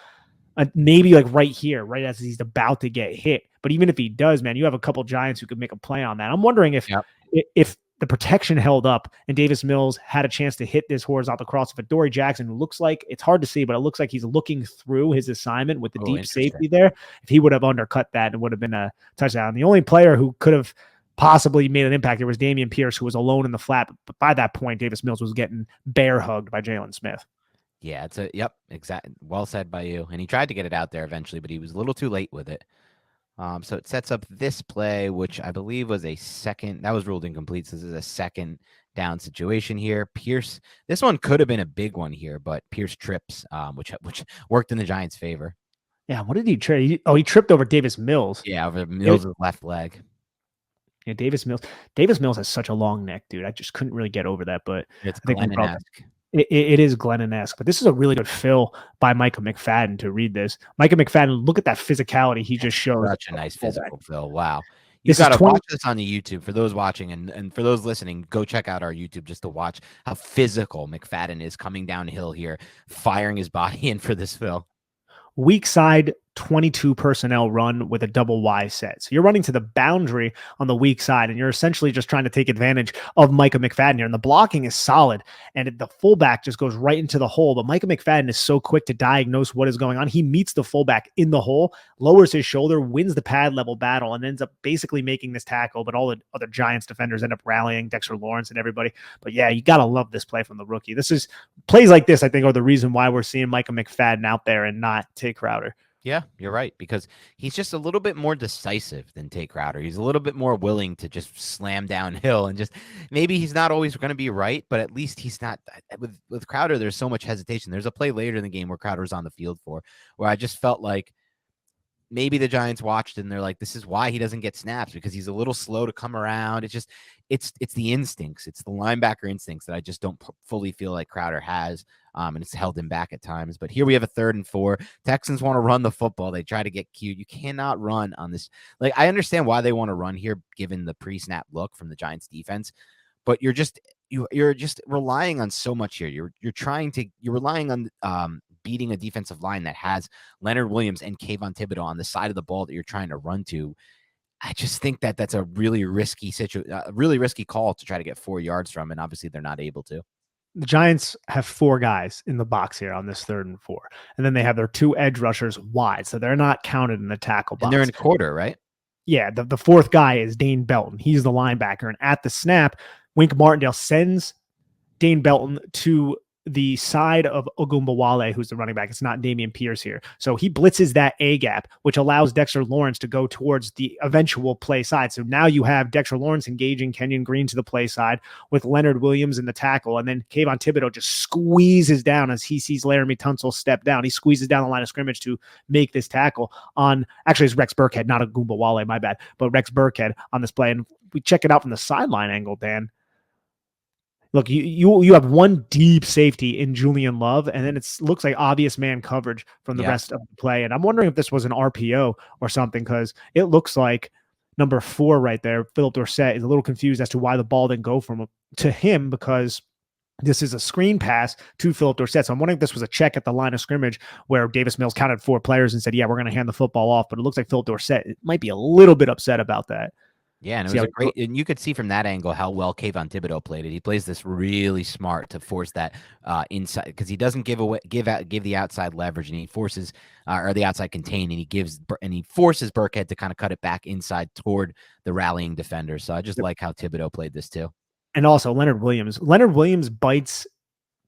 Maybe like right here, right as he's about to get hit. But even if he does, man, you have a couple Giants who could make a play on that. I'm wondering if the protection held up and Davis Mills had a chance to hit this horizontal cross. If Adoree Jackson, who looks like, it's hard to see, but it looks like he's looking through his assignment with the deep safety there. If he would have undercut that, it would have been a touchdown. The only player who could have possibly made an impact there was Dameon Pierce, who was alone in the flat. But by that point, Davis Mills was getting bear hugged by Jalen Smith. Yeah, exactly. Well said by you. And he tried to get it out there eventually, but he was a little too late with it. So it sets up this play, which I believe was a second. That was ruled incomplete. So this is a second down situation here. Pierce, this one could have been a big one here, but Pierce trips, which worked in the Giants' favor. Yeah, what did he trip? He tripped over Davis Mills. Yeah, over Mills' left leg. Yeah, Davis Mills has such a long neck, dude. I just couldn't really get over that, but it's Glennon-esque. It is Glennon-esque, but this is a really good fill by Micah McFadden to read this. Micah McFadden, look at that physicality he just showed. Such a nice physical fill. Wow. You got to watch this on the YouTube. For those watching and for those listening, go check out our YouTube just to watch how physical McFadden is coming downhill here, firing his body in for this fill. Weak side 22 personnel run with a double Y set. So you're running to the boundary on the weak side, and you're essentially just trying to take advantage of Micah McFadden here. And the blocking is solid, and the fullback just goes right into the hole. But Micah McFadden is so quick to diagnose what is going on. He meets the fullback in the hole, lowers his shoulder, wins the pad level battle, and ends up basically making this tackle. But all the other Giants defenders end up rallying, Dexter Lawrence and everybody. But yeah, you got to love this play from the rookie. Plays like this, I think, are the reason why we're seeing Micah McFadden out there and not Tay Crowder. Yeah, you're right, because he's just a little bit more decisive than Tay Crowder. He's a little bit more willing to just slam downhill and just maybe he's not always going to be right, but at least he's not with Crowder. There's so much hesitation. There's a play later in the game where Crowder was on the field where I just felt like maybe the Giants watched and they're like, this is why he doesn't get snaps because he's a little slow to come around. It's the instincts. It's the linebacker instincts that I just don't fully feel like Crowder has. And it's held him back at times. But here we have a 3rd and 4. Texans want to run the football. They try to get cute. You cannot run on this. Like, I understand why they want to run here, given the pre-snap look from the Giants defense, but you're just relying on so much here. You're relying on beating a defensive line that has Leonard Williams and Kayvon Thibodeau on the side of the ball that you're trying to run to. I just think that that's a really risky call to try to get 4 yards from, and obviously they're not able to. The Giants have 4 guys in the box here on this 3rd and 4. And then they have their 2 edge rushers wide. So they're not counted in the tackle box. And they're in a quarter, right? Yeah. The 4th guy is Dane Belton. He's the linebacker. And at the snap, Wink Martindale sends Dane Belton to the side of Ogunbowale, who's the running back. It's not Damian Pierce here. So he blitzes that A gap, which allows Dexter Lawrence to go towards the eventual play side. So now you have Dexter Lawrence engaging Kenyon Green to the play side with Leonard Williams in the tackle. And then Kayvon Thibodeau just squeezes down as he sees Laramie Tunsil step down. He squeezes down the line of scrimmage to make this tackle on, actually it's Rex Burkhead, not Ogunbowale, my bad, but Rex Burkhead on this play. And we check it out from the sideline angle, Dan. Look, you have one deep safety in Julian Love, and then it looks like obvious man coverage from the rest of the play. And I'm wondering if this was an RPO or something, because it looks like number 4 right there, Philip Dorsett, is a little confused as to why the ball didn't go from to him, because this is a screen pass to Philip Dorsett. So I'm wondering if this was a check at the line of scrimmage where Davis Mills counted 4 players and said, yeah, we're going to hand the football off. But it looks like Philip Dorsett might be a little bit upset about that. Yeah, and it was a great, and you could see from that angle how well Kayvon Thibodeau played it. He plays this really smart to force that inside, because he doesn't give the outside leverage, and he forces or the outside contain, and he forces Burkhead to kind of cut it back inside toward the rallying defenders. So I just like how Thibodeau played this too. And also Leonard Williams bites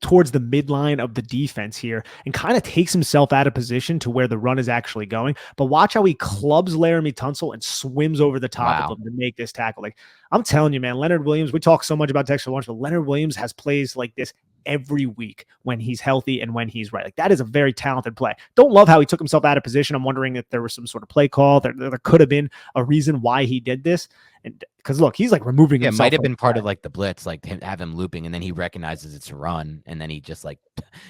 towards the midline of the defense here and kind of takes himself out of position to where the run is actually going. But watch how he clubs Laramie Tunsil and swims over the top of him to make this tackle. Like, I'm telling you, man, Leonard Williams, we talk so much about Dexter Lawrence, but Leonard Williams has plays like this every week when he's healthy and when he's right. Like, that is a very talented play. Don't love how he took himself out of position. I'm wondering if there was some sort of play call. There could have been a reason why he did this. And because look, he's like removing himself. It might have been part of like the blitz, like have him looping, and then he recognizes it's a run, and then he just like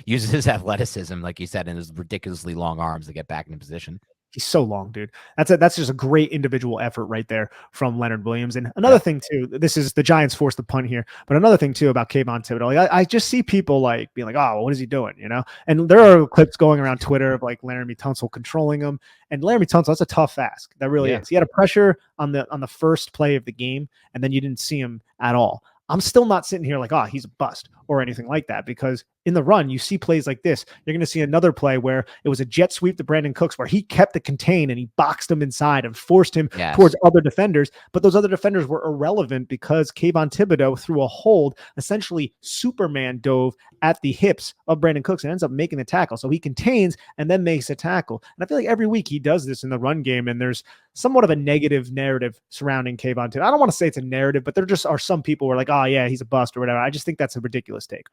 uses his athleticism, like you said, and his ridiculously long arms to get back into position. He's so long, dude. That's just a great individual effort right there from Leonard Williams. And another thing too, this is the Giants forced the punt here, but another thing too about Kayvon Thibodeau, like I just see people like being like, oh, what is he doing? You know? And there are clips going around Twitter of like Laramie Tunsil controlling him. And Laramie Tunsil, that's a tough ask. That really is. He had a pressure on the first play of the game, and then you didn't see him at all. I'm still not sitting here like, oh, he's a bust or anything like that, because in the run, you see plays like this. You're going to see another play where it was a jet sweep to Brandon Cooks where he kept the contain and he boxed him inside and forced him towards other defenders. But those other defenders were irrelevant because Kayvon Thibodeau, through a hold, essentially Superman dove at the hips of Brandon Cooks and ends up making the tackle. So he contains and then makes a tackle. And I feel like every week he does this in the run game, and there's somewhat of a negative narrative surrounding Kayvon Thibodeau. I don't want to say it's a narrative, but there just are some people who are like, oh yeah, he's a bust or whatever. I just think that's a ridiculous take.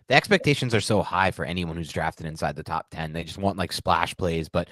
The expectations are so high for anyone who's drafted inside the top 10. They just want like splash plays, but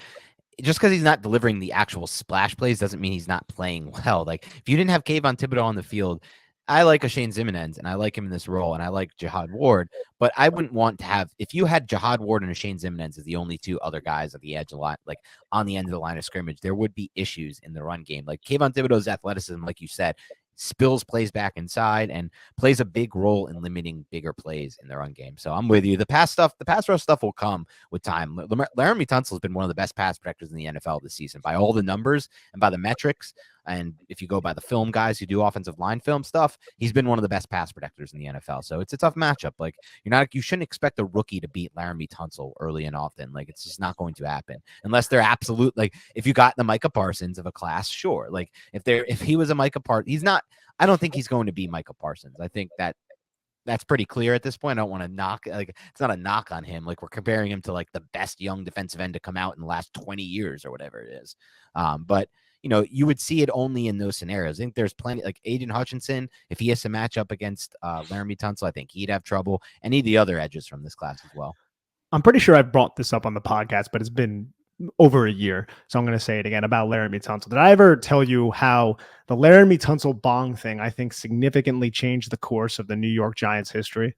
just because he's not delivering the actual splash plays doesn't mean he's not playing well. Like, if you didn't have Kayvon Thibodeau on the field, I like Shane Zimenez and I like him in this role, and I like Jihad Ward, but I wouldn't want to have, if you had Jihad Ward and Shane Zimenez as the only 2 other guys at the edge a lot, like on the end of the line of scrimmage, there would be issues in the run game. Like Kayvon Thibodeau's athleticism, like you said, spills plays back inside and plays a big role in limiting bigger plays in the run game. So I'm with you. The pass rush stuff will come with time. Laramie Tunsil has been one of the best pass protectors in the NFL this season by all the numbers and by the metrics. And if you go by the film guys who do offensive line film stuff, he's been one of the best pass protectors in the NFL. So it's a tough matchup. Like, you shouldn't expect a rookie to beat Laramie Tunsil early and often. Like, it's just not going to happen unless they're absolute. Like, if you got the Micah Parsons of a class, sure. Like, if he was a Micah Parsons, he's not. I don't think he's going to be Micah Parsons. I think that's pretty clear at this point. I don't want to knock, like, it's not a knock on him. Like, we're comparing him to like the best young defensive end to come out in the last 20 years or whatever it is. But you would see it only in those scenarios. I think there's plenty, like Aiden Hutchinson, if he has to match up against Laramie Tunsil, I think he'd have trouble. Any of the other edges from this class as well. I'm pretty sure I brought this up on the podcast, but it's been over a year. So I'm going to say it again about Laramie Tunsil. Did I ever tell you how the Laramie Tunsil bong thing, I think, significantly changed the course of the New York Giants history?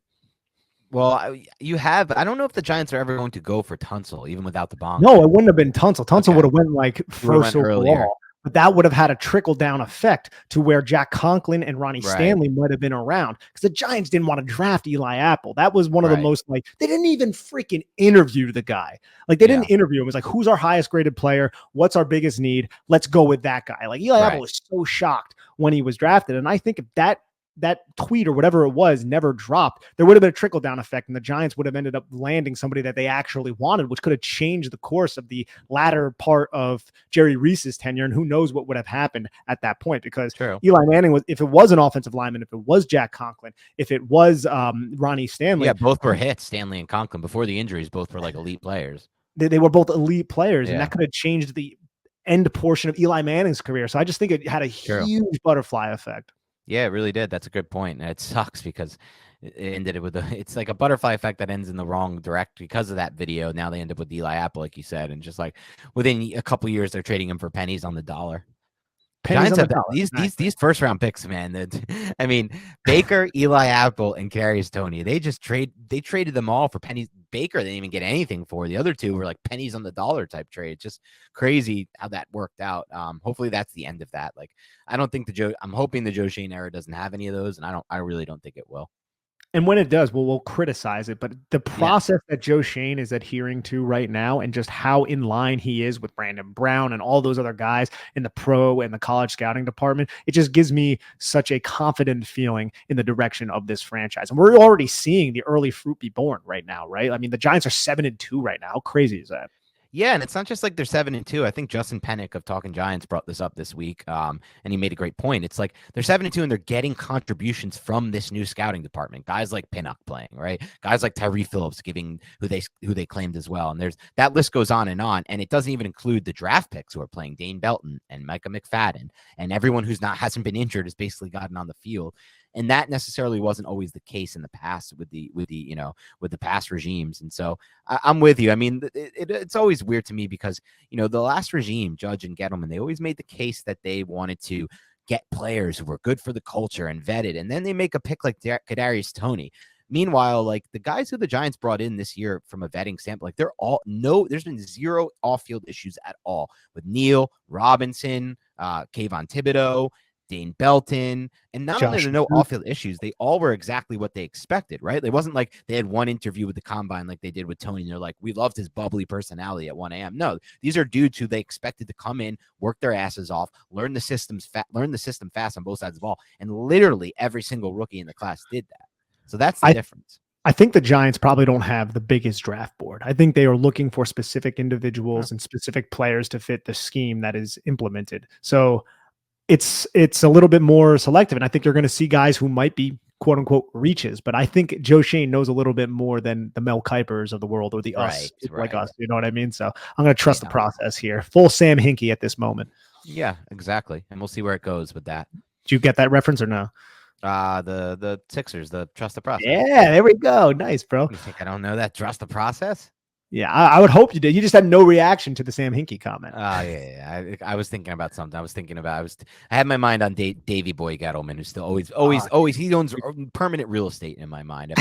Well, you have. I don't know if the Giants are ever going to go for Tunsil, even without the bong. No, it wouldn't have been Tunsil. Tunsil would have went like first overall. But that would have had a trickle-down effect to where Jack Conklin and Ronnie Stanley might have been around, because the Giants didn't want to draft Eli Apple. That was one of the most, like, they didn't even freaking interview the guy. Like, they didn't interview him. It was like, who's our highest graded player? What's our biggest need? Let's go with that guy. Like, Eli Apple was so shocked when he was drafted. And I think if that that tweet or whatever it was never dropped, there would have been a trickle down effect, and the Giants would have ended up landing somebody that they actually wanted, which could have changed the course of the latter part of Jerry Reese's tenure. And who knows what would have happened at that point, because Eli Manning was, if it was an offensive lineman, if it was Jack Conklin, if it was Ronnie Stanley. Yeah, both were hits, Stanley and Conklin. Before the injuries, both were like elite players. They were both elite players, and that could have changed the end portion of Eli Manning's career. So I just think it had a huge butterfly effect. Yeah, it really did. That's a good point. And it sucks because it ended with it's like a butterfly effect that ends in the wrong direct because of that video. Now they end up with Eli Apple, like you said, and just like within a couple years, they're trading him for pennies on the dollar. Giants have these first round picks, man. I mean, Baker, Eli Apple, and Kadarius Toney. They traded them all for pennies. Baker, they didn't even get anything for. The other two were like pennies on the dollar type trade. Just crazy how that worked out. Hopefully that's the end of that. Like, I'm hoping the Joe Schoen era doesn't have any of those, and I really don't think it will. And when it does, we'll criticize it. But the process that Joe Schoen is adhering to right now, and just how in line he is with Brandon Brown and all those other guys in the pro and the college scouting department, it just gives me such a confident feeling in the direction of this franchise. And we're already seeing the early fruit be born right now, right? I mean, the Giants are 7-2 right now. How crazy is that? Yeah, and it's not just like they're 7-2. I think Justin Pennick of Talking Giants brought this up this week, and he made a great point. It's like they're 7-2, and they're getting contributions from this new scouting department. Guys like Pinnock playing, right? Guys like Tyree Phillips giving who they claimed as well. And there's that list goes on, and it doesn't even include the draft picks who are playing. Dane Belton and Micah McFadden, and everyone hasn't been injured has basically gotten on the field. And that necessarily wasn't always the case in the past with the past regimes. And so I'm with you. I mean, it's always weird to me because, the last regime, Judge and Gettleman, they always made the case that they wanted to get players who were good for the culture and vetted. And then they make a pick like Kadarius Toney. Meanwhile, like the guys who the Giants brought in this year from a vetting sample, like there's been zero off-field issues at all with Neal, Robinson, Kayvon Thibodeau, Dane Belton, and not only are there no off-field issues, they all were exactly what they expected, right? It wasn't like they had one interview with the combine like they did with Tony, and they're like, we loved his bubbly personality at 1 a.m. No, these are dudes who they expected to come in, work their asses off, learn the system fast on both sides of the ball, and literally every single rookie in the class did that. So that's the difference. I think the Giants probably don't have the biggest draft board. I think they are looking for specific individuals and specific players to fit the scheme that is implemented. So it's a little bit more selective, and I think you're going to see guys who might be quote unquote reaches, but I think Joe Schoen knows a little bit more than the Mel Kipers of the world or the like us. You know what I mean? So I'm going to trust the process here. Full Sam Hinkie at this moment. Yeah, exactly. And we'll see where it goes with that. Did you get that reference or no? The Sixers, the trust the process. Yeah, there we go. Nice, bro. You think I don't know that? Trust the process? Yeah, I would hope you did. You just had no reaction to the Sam Hinkie comment. Yeah. I was thinking about something. I had my mind on Davey Boy Gettleman, who's still always he owns permanent real estate in my mind.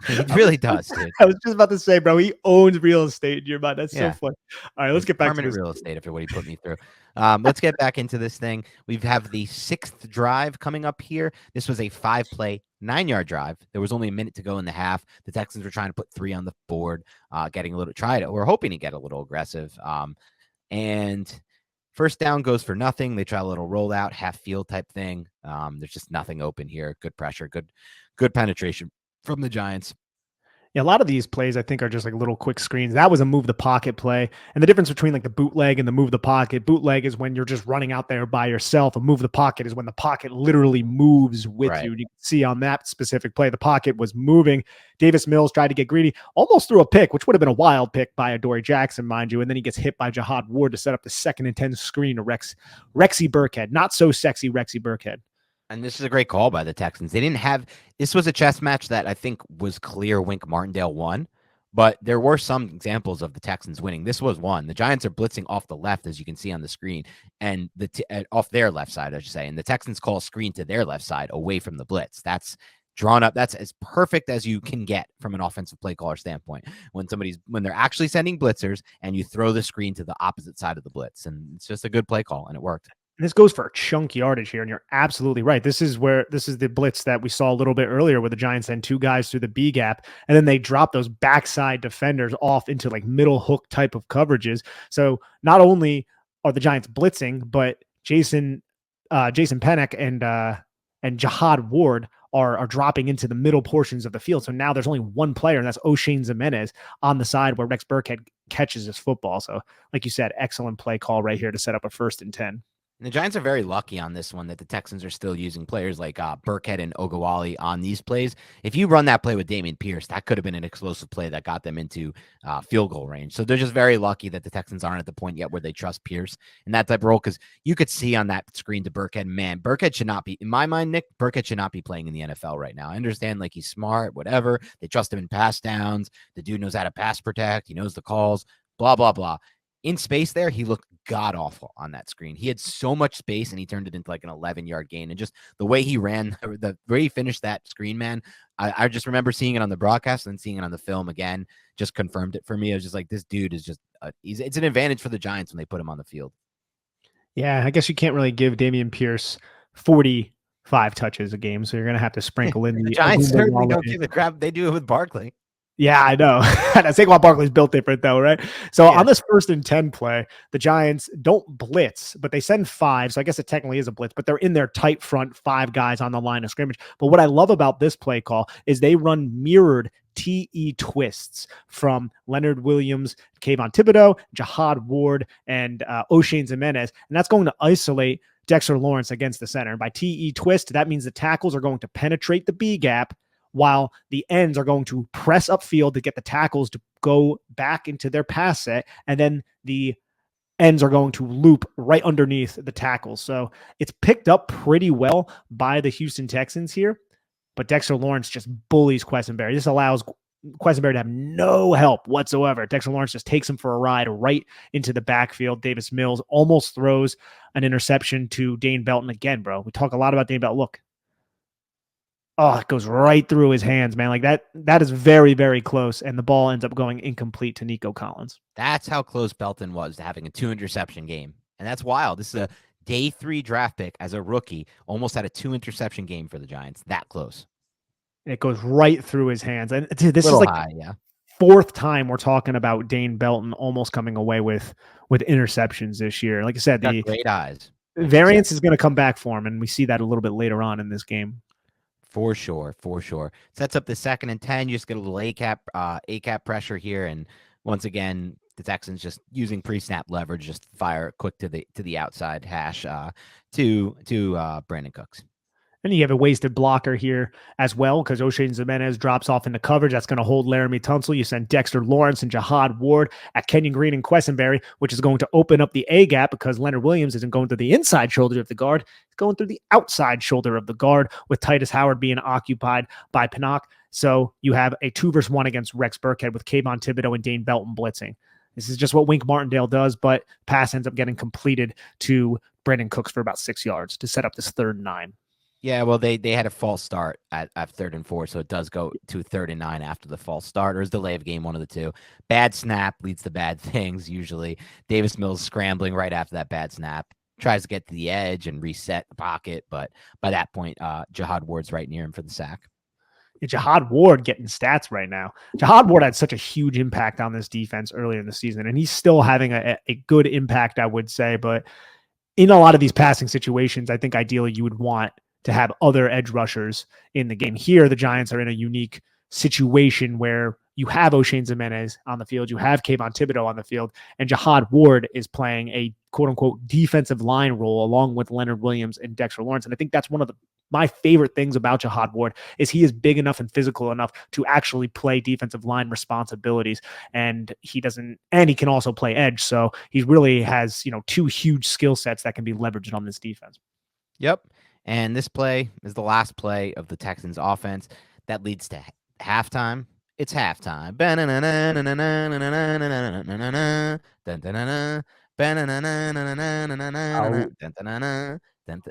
He really does, dude. I was just about to say, bro, he owns real estate in your mind. That's so funny. All right, let's get back to permanent real estate after what he put me through. Let's get back into this thing. We have the 6th drive coming up here. This was a 5-play, 9-yard drive. There was only a minute to go in the half. The Texans were trying to put 3 on the board, we're hoping to get a little aggressive. And first down goes for nothing. They try a little rollout, half field type thing. There's just nothing open here. Good pressure, good penetration from the Giants. Yeah, a lot of these plays I think are just like little quick screens. That was a move the pocket play. And the difference between like the bootleg and the move the pocket, bootleg is when you're just running out there by yourself. A move the pocket is when the pocket literally moves with you. And you can see on that specific play, the pocket was moving. Davis Mills tried to get greedy, almost threw a pick, which would have been a wild pick by Adoree Jackson, mind you. And then he gets hit by Jihad Ward to set up the 2nd and 10 screen to Rexy Burkhead. Not so sexy Rexy Burkhead. And this is a great call by the Texans. This was a chess match that I think was clear Wink Martindale won, but there were some examples of the Texans winning. This was one. The Giants are blitzing off the left, as you can see on the screen, and off their left side, I should say. And the Texans call a screen to their left side away from the blitz. That's drawn up. That's as perfect as you can get from an offensive play caller standpoint. When they're actually sending blitzers and you throw the screen to the opposite side of the blitz, and it's just a good play call, and it worked. And this goes for a chunk yardage here, and you're absolutely right. This is the blitz that we saw a little bit earlier where the Giants send 2 guys through the B gap, and then they drop those backside defenders off into like middle hook type of coverages. So not only are the Giants blitzing, but Jason Pennock and and Jihad Ward are dropping into the middle portions of the field. So now there's only one player, and that's O'Shane Jimenez on the side where Rex Burkhead catches his football. So, like you said, excellent play call right here to set up a 1st and 10. And the Giants are very lucky on this one that the Texans are still using players like Burkhead and Ogawale on these plays. If you run that play with Dameon Pierce, that could have been an explosive play that got them into field goal range. So they're just very lucky that the Texans aren't at the point yet where they trust Pierce in that type of role, because you could see on that screen to Burkhead, man, Burkhead should not be, in my mind, Nick, Burkhead should not be playing in the NFL right now. I understand, like, he's smart, whatever. They trust him in pass downs. The dude knows how to pass protect. He knows the calls, blah, blah, blah. In space there, he looked god awful on that screen. He had so much space and he turned it into like an 11-yard gain. And just the way he ran, the way he finished that screen, man, I just remember seeing it on the broadcast and seeing it on the film again, just confirmed it for me. I was just like, this dude is just, it's an advantage for the Giants when they put him on the field. Yeah, I guess you can't really give Dameon Pierce 45 touches a game, so you're going to have to sprinkle in the Giants certainly don't give a crap. They do it with Barkley. Yeah, I know. Saquon Barkley's built different though, right? So on this 1st and 10 play, the Giants don't blitz, but they send 5. So I guess it technically is a blitz, but they're in their tight front, 5 guys on the line of scrimmage. But what I love about this play call is they run mirrored TE twists from Leonard Williams, Kayvon Thibodeau, Jihad Ward, and O'Shane Jimenez. And that's going to isolate Dexter Lawrence against the center. And by TE twist, that means the tackles are going to penetrate the B gap, while the ends are going to press upfield to get the tackles to go back into their pass set, and then the ends are going to loop right underneath the tackles. So it's picked up pretty well by the Houston Texans here, but Dexter Lawrence just bullies Quessenberry. This allows Quessenberry to have no help whatsoever. Dexter Lawrence just takes him for a ride right into the backfield. Davis Mills almost throws an interception to Dane Belton again, bro. We talk a lot about Dane Belton. Look. Oh, it goes right through his hands, man. Like that is very, very close. And the ball ends up going incomplete to Nico Collins. That's how close Belton was to having a 2-interception game. And that's wild. This is a day 3 draft pick as a rookie, almost had a 2-interception game for the Giants. That close. It goes right through his hands. And dude, this is like high, 4th time we're talking about Dane Belton almost coming away with interceptions this year. Like I said, the great eyes. Variance is going to come back for him. And we see that a little bit later on in this game. For sure. Sets up the 2nd and 10. You just get a little A-cap pressure here, and once again, the Texans just using pre-snap leverage, just fire quick to the outside hash to Brandon Cooks. And you have a wasted blocker here as well, because O'Shane Jimenez drops off into coverage. That's going to hold Laramie Tunsil. You send Dexter Lawrence and Jihad Ward at Kenyon Green and Quessenberry, which is going to open up the A gap because Leonard Williams isn't going through the inside shoulder of the guard. He's going through the outside shoulder of the guard, with Titus Howard being occupied by Pinnock. So you have a 2-versus-1 against Rex Burkhead with Kayvon Thibodeau and Dane Belton blitzing. This is just what Wink Martindale does, but pass ends up getting completed to Brandon Cooks for about 6 yards to set up this 3rd and 9. Yeah, well, they had a false start at 3rd and 4, so it does go to 3rd and 9 after the false start, or is delay of game, one of the two. Bad snap leads to bad things, usually. Davis Mills scrambling right after that bad snap. Tries to get to the edge and reset the pocket, but by that point, Jihad Ward's right near him for the sack. Jihad Ward getting stats right now. Jihad Ward had such a huge impact on this defense earlier in the season, and he's still having a good impact, I would say. But in a lot of these passing situations, I think ideally you would want to have other edge rushers in the game. Here, the Giants are in a unique situation where you have O'Shane Jimenez on the field, you have Kayvon Thibodeau on the field, and Jihad Ward is playing a quote-unquote defensive line role along with Leonard Williams and Dexter Lawrence. And I think that's one of my favorite things about Jihad Ward is he is big enough and physical enough to actually play defensive line responsibilities. And he can also play edge. So he really has, 2 huge skill sets that can be leveraged on this defense. Yep. And this play is the last play of the Texans offense that leads to halftime. It's halftime.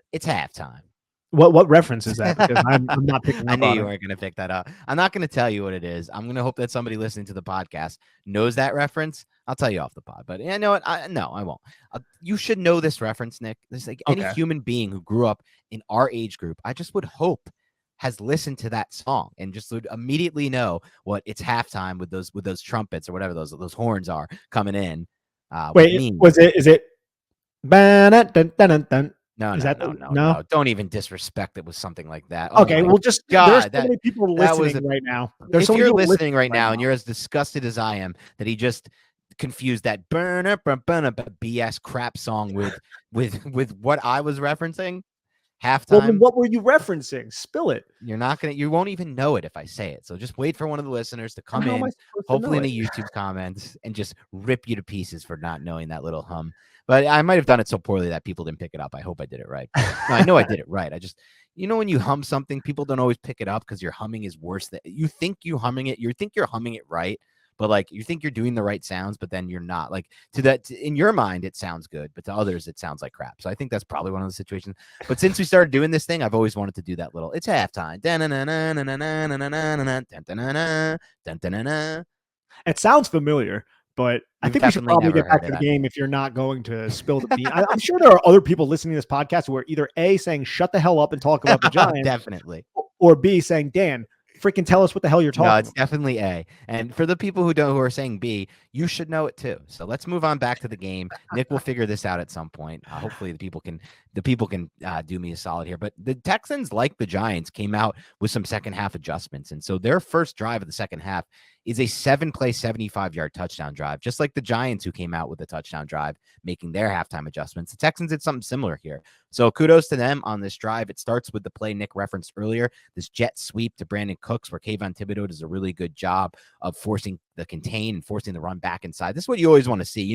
It's halftime. What reference is that? Because I'm not picking up I knew you weren't going to pick that up. I'm not going to tell you what it is. I'm going to hope that somebody listening to the podcast knows that reference. I'll tell you off the pod. But you know what? No, I won't. You should know this reference, Nick. This like any human being who grew up in our age group, I just would hope has listened to that song and just would immediately know what it's halftime with those trumpets or whatever those horns are coming in. Wait, is it? No, Is no, that no, no, no? no. Don't even disrespect it with something like that. Oh Okay, my well, just there's God. so many people That was listening a right now. There's so if many you're people listening listening right right now and now. you're as disgusted as I am that he just confused that burner BS crap song with what I was referencing Well, then halftime. what were you referencing? Spill it. You won't even know it if I say it. So just wait for one of the listeners to And come how am I in, supposed to hopefully know in it? the YouTube comments, and just rip you to pieces for not knowing that little hum. But I might have done it so poorly that people didn't pick it up. I hope I did it right. But no, I know I did it right. I just, when you hum something, people don't always pick it up because your humming is worse than you think you're humming it right. But like you think you're doing the right sounds, but then you're not. Like in your mind, it sounds good, but to others, it sounds like crap. So I think that's probably one of the situations. But since we started doing this thing, I've always wanted to do that little. It's halftime. It sounds familiar, but I You've think we should definitely probably never get back heard to it. the game if you're not going to spill the bean. I'm sure there are other people listening to this podcast who are either A, saying, shut the hell up and talk about the Giants, Definitely. or B, saying, Dan, freaking tell us what the hell you're No, talking it's about. definitely A. And for the people who are saying B, you should know it too. So let's move on back to the game. Nick will figure this out at some point. Hopefully the people can do me a solid here. But the Texans, like the Giants, came out with some second half adjustments. And so their first drive of the second half is a 7-play, 75-yard touchdown drive, just like the Giants who came out with a touchdown drive, making their halftime adjustments. The Texans did something similar here. So kudos to them on this drive. It starts with the play Nick referenced earlier, this jet sweep to Brandon Cooks, where Kayvon Thibodeau does a really good job of forcing the contain and forcing the run back inside. This is what you always want to see.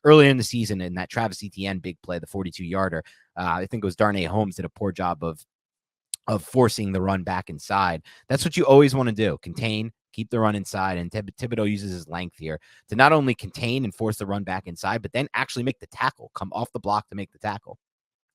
Earlier in the season in that Travis Etienne big play, the 42-yarder, I think it was Darnay Holmes did a poor job of forcing the run back inside. That's what you always want to do. Contain, keep the run inside. And Thibodeau uses his length here to not only contain and force the run back inside, but then actually make the tackle, come off the block to make the tackle.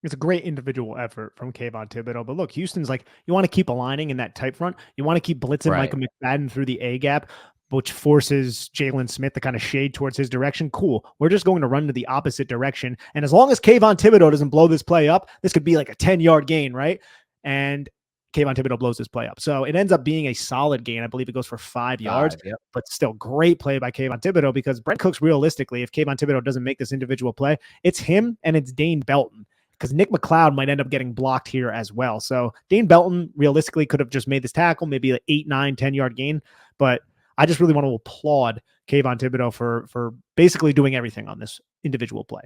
It's a great individual effort from Kayvon Thibodeau. But look, Houston's like, you want to keep aligning in that tight front. You want to keep blitzing Right. Micah McFadden through the A gap, which forces Jalen Smith to kind of shade towards his direction. Cool. We're just going to run to the opposite direction. And as long as Kayvon Thibodeau doesn't blow this play up, this could be like a 10-yard gain, right? And Kayvon Thibodeau blows this play up. So it ends up being a solid gain. I believe it goes for 5 yards, Yep. but still great play by Kayvon Thibodeau, because Brent Cooks, realistically, if Kayvon Thibodeau doesn't make this individual play, it's him and it's Dane Belton, because Nick McLeod might end up getting blocked here as well. So Dane Belton realistically could have just made this tackle, maybe an 8, 9, 10-yard gain. But I just really want to applaud Kayvon Thibodeau for basically doing everything on this individual play.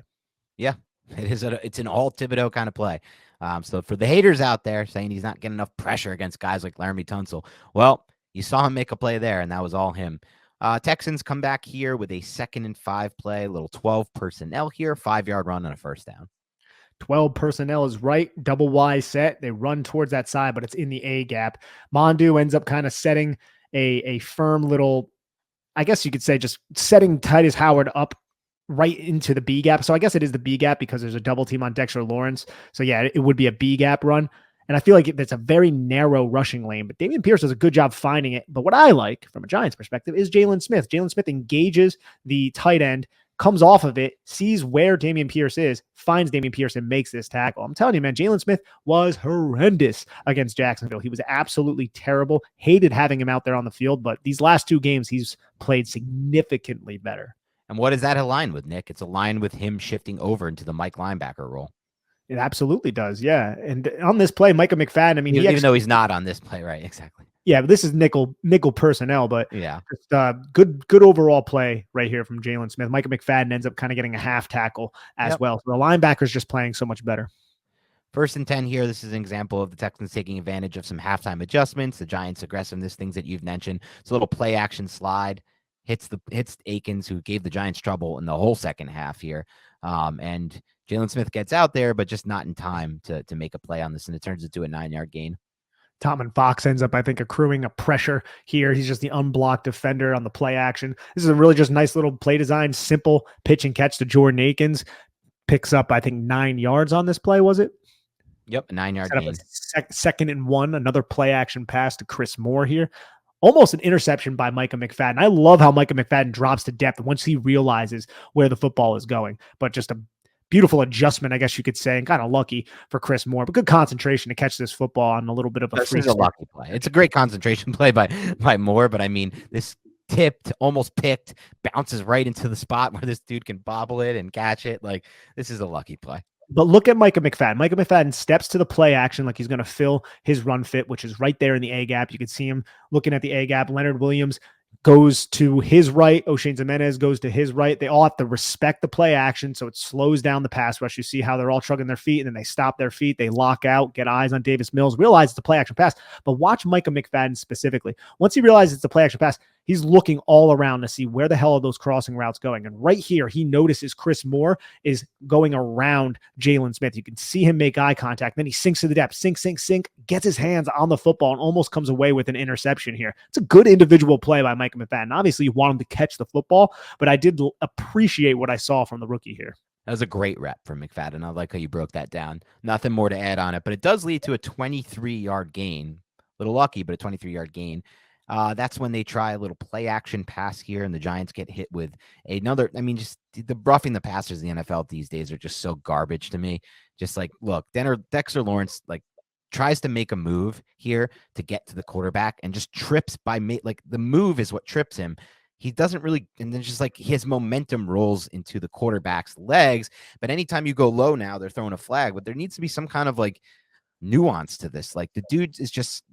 Yeah, it's an all Thibodeau kind of play. So for the haters out there saying he's not getting enough pressure against guys like Laramie Tunsil, well, you saw him make a play there, and that was all him. Texans come back here with a 2nd and 5 play, little 12 personnel here, 5-yard run and a first down. 12 personnel is right, double Y set. They run towards that side, but it's in the A gap. Mondu ends up kind of setting a firm little, I guess you could say, just setting Titus Howard up right into the B gap. So I guess it is the B gap because there's a double team on Dexter Lawrence. So yeah, it would be a B gap run. And I feel like that's a very narrow rushing lane, but Dameon Pierce does a good job finding it. But what I like from a Giants perspective is Jalen Smith. Jalen Smith engages the tight end, comes off of it, sees where Dameon Pierce is, finds Dameon Pierce, and makes this tackle. I'm telling you, man, Jalen Smith was horrendous against Jacksonville. He was absolutely terrible. Hated having him out there on the field, but these last 2 games, he's played significantly better. And what is that aligned with, Nick? It's aligned with him shifting over into the Mike linebacker role. It absolutely does, yeah. And on this play, Micah McFadden, I mean, even though he's not on this play, right? Exactly. Yeah, but this is nickel personnel, but yeah, just good overall play right here from Jalen Smith. Micah McFadden ends up kind of getting a half tackle as well. So the linebacker's just playing so much better. 1st and 10 here. This is an example of the Texans taking advantage of some halftime adjustments. The Giants' aggressiveness, things that you've mentioned. It's a little play action slide. Hits Akins, who gave the Giants trouble in the whole second half here. And Jalen Smith gets out there, but just not in time to make a play on this, and it turns into a 9-yard gain. Tomlin Fox ends up, I think, accruing a pressure here. He's just the unblocked defender on the play action. This is a really just nice little play design, simple pitch and catch to Jordan Akins. Picks up, I think, 9 yards on this play, was it? Yep, a 9-yard gain. 2nd and 1, another play action pass to Chris Moore here. Almost an interception by Micah McFadden. I love how Micah McFadden drops to depth once he realizes where the football is going. But just a beautiful adjustment, I guess you could say, and kind of lucky for Chris Moore, but good concentration to catch this football on a little bit of a free. This is a lucky play. It's a great concentration play by Moore, but I mean, this tipped, almost picked, bounces right into the spot where this dude can bobble it and catch it. Like, this is a lucky play. But look at Micah McFadden. Micah McFadden steps to the play action like he's going to fill his run fit, which is right there in the A gap. You can see him looking at the A gap. Leonard Williams goes to his right. O'Shane Jimenez goes to his right. They all have to respect the play action, so it slows down the pass rush. You see how they're all chugging their feet, and then they stop their feet. They lock out, get eyes on Davis Mills, realize it's a play action pass. But watch Micah McFadden specifically. Once he realizes it's a play action pass, he's looking all around to see where the hell are those crossing routes going. And right here, he notices Chris Moore is going around Jalen Smith. You can see him make eye contact. Then he sinks to the depth, sink, gets his hands on the football and almost comes away with an interception here. It's a good individual play by Micah McFadden. Obviously, you want him to catch the football, but I did appreciate what I saw from the rookie here. That was a great rep from McFadden. I like how you broke that down. Nothing more to add on it, but it does lead to a 23-yard gain. A little lucky, but a 23-yard gain. That's when they try a little play action pass here, and the Giants get hit with another. I mean, just the roughing the passers in the NFL these days are just so garbage to me. Just like, look, Dexter Lawrence tries to make a move here to get to the quarterback and just trips the move is what trips him. He doesn't really, and then just his momentum rolls into the quarterback's legs. But anytime you go low now, they're throwing a flag. But there needs to be some kind of nuance to this. The dude is just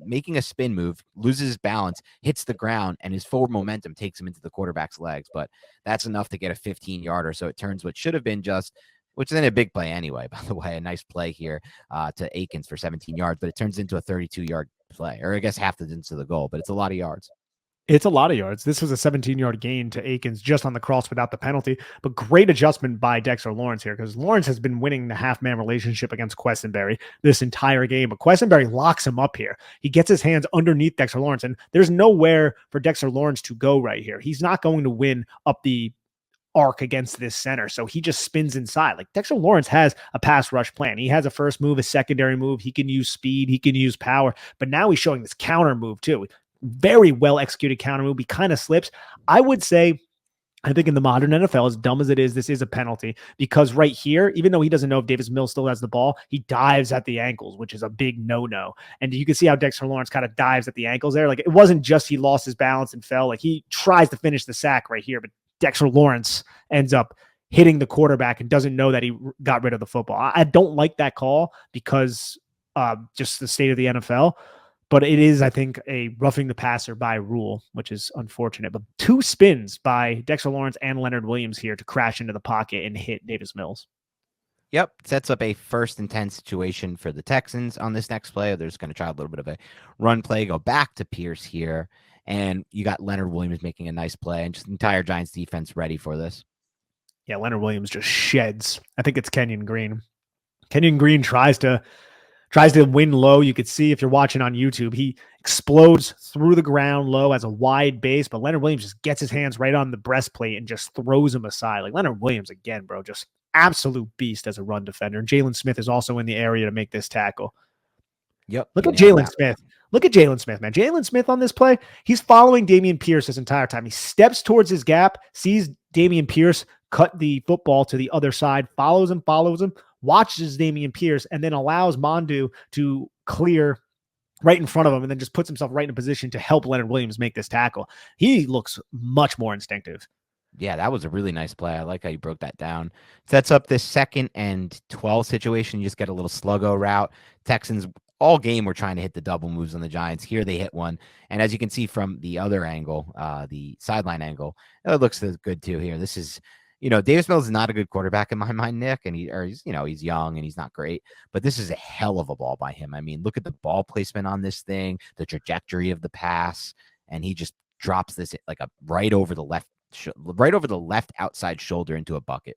making a spin move, loses his balance, hits the ground, and his forward momentum takes him into the quarterback's legs. But that's enough to get a 15-yarder. So it turns what should have been which is then a big play anyway, by the way, a nice play here to Akins for 17 yards, but it turns into a 32-yard play, or I guess half the distance to the goal, but it's a lot of yards. It's a lot of yards. This was a 17-yard gain to Akins just on the cross without the penalty, but great adjustment by Dexter Lawrence here because Lawrence has been winning the half-man relationship against Quessenberry this entire game, but Quessenberry locks him up here. He gets his hands underneath Dexter Lawrence, and there's nowhere for Dexter Lawrence to go right here. He's not going to win up the arc against this center, so he just spins inside. Dexter Lawrence has a pass rush plan. He has a first move, a secondary move. He can use speed. He can use power, but now he's showing this counter move too. Very well executed counter move. He kind of slips. I would say, I think in the modern NFL, as dumb as it is, this is a penalty because right here, even though he doesn't know if Davis Mills still has the ball, he dives at the ankles, which is a big no-no. And you can see how Dexter Lawrence kind of dives at the ankles there. It wasn't just he lost his balance and fell. He tries to finish the sack right here, but Dexter Lawrence ends up hitting the quarterback and doesn't know that he got rid of the football. I don't like that call because just the state of the NFL. But it is, I think, a roughing the passer by rule, which is unfortunate. But two spins by Dexter Lawrence and Leonard Williams here to crash into the pocket and hit Davis Mills. Yep, sets up a 1st and 10 situation for the Texans on this next play. They're just going to try a little bit of a run play, go back to Pierce here. And you got Leonard Williams making a nice play and just the entire Giants defense ready for this. Yeah, Leonard Williams just sheds. I think it's Kenyon Green. Kenyon Green tries to win low. You could see if you're watching on YouTube, he explodes through the ground low as a wide base, but Leonard Williams just gets his hands right on the breastplate and just throws him aside. Leonard Williams, again, bro, just absolute beast as a run defender. And Jalen Smith is also in the area to make this tackle. Yep. Look at Jalen Smith. Look at Jalen Smith, man. Jalen Smith on this play, he's following Dameon Pierce this entire time. He steps towards his gap, sees Dameon Pierce cut the football to the other side, follows him, watches Dameon Pierce, and then allows Mondu to clear right in front of him and then just puts himself right in a position to help Leonard Williams make this tackle. He looks much more instinctive. Yeah, that was a really nice play. I like how you broke that down. Sets up this 2nd and 12 situation. You just get a little sluggo route. Texans all game were trying to hit the double moves on the Giants. Here they hit one. And as you can see from the other angle, the sideline angle, it looks good too here. This is, Davis Mills is not a good quarterback in my mind, Nick, and he's young and he's not great, but this is a hell of a ball by him. I mean, look at the ball placement on this thing, the trajectory of the pass, and he just drops this right over the left outside shoulder into a bucket.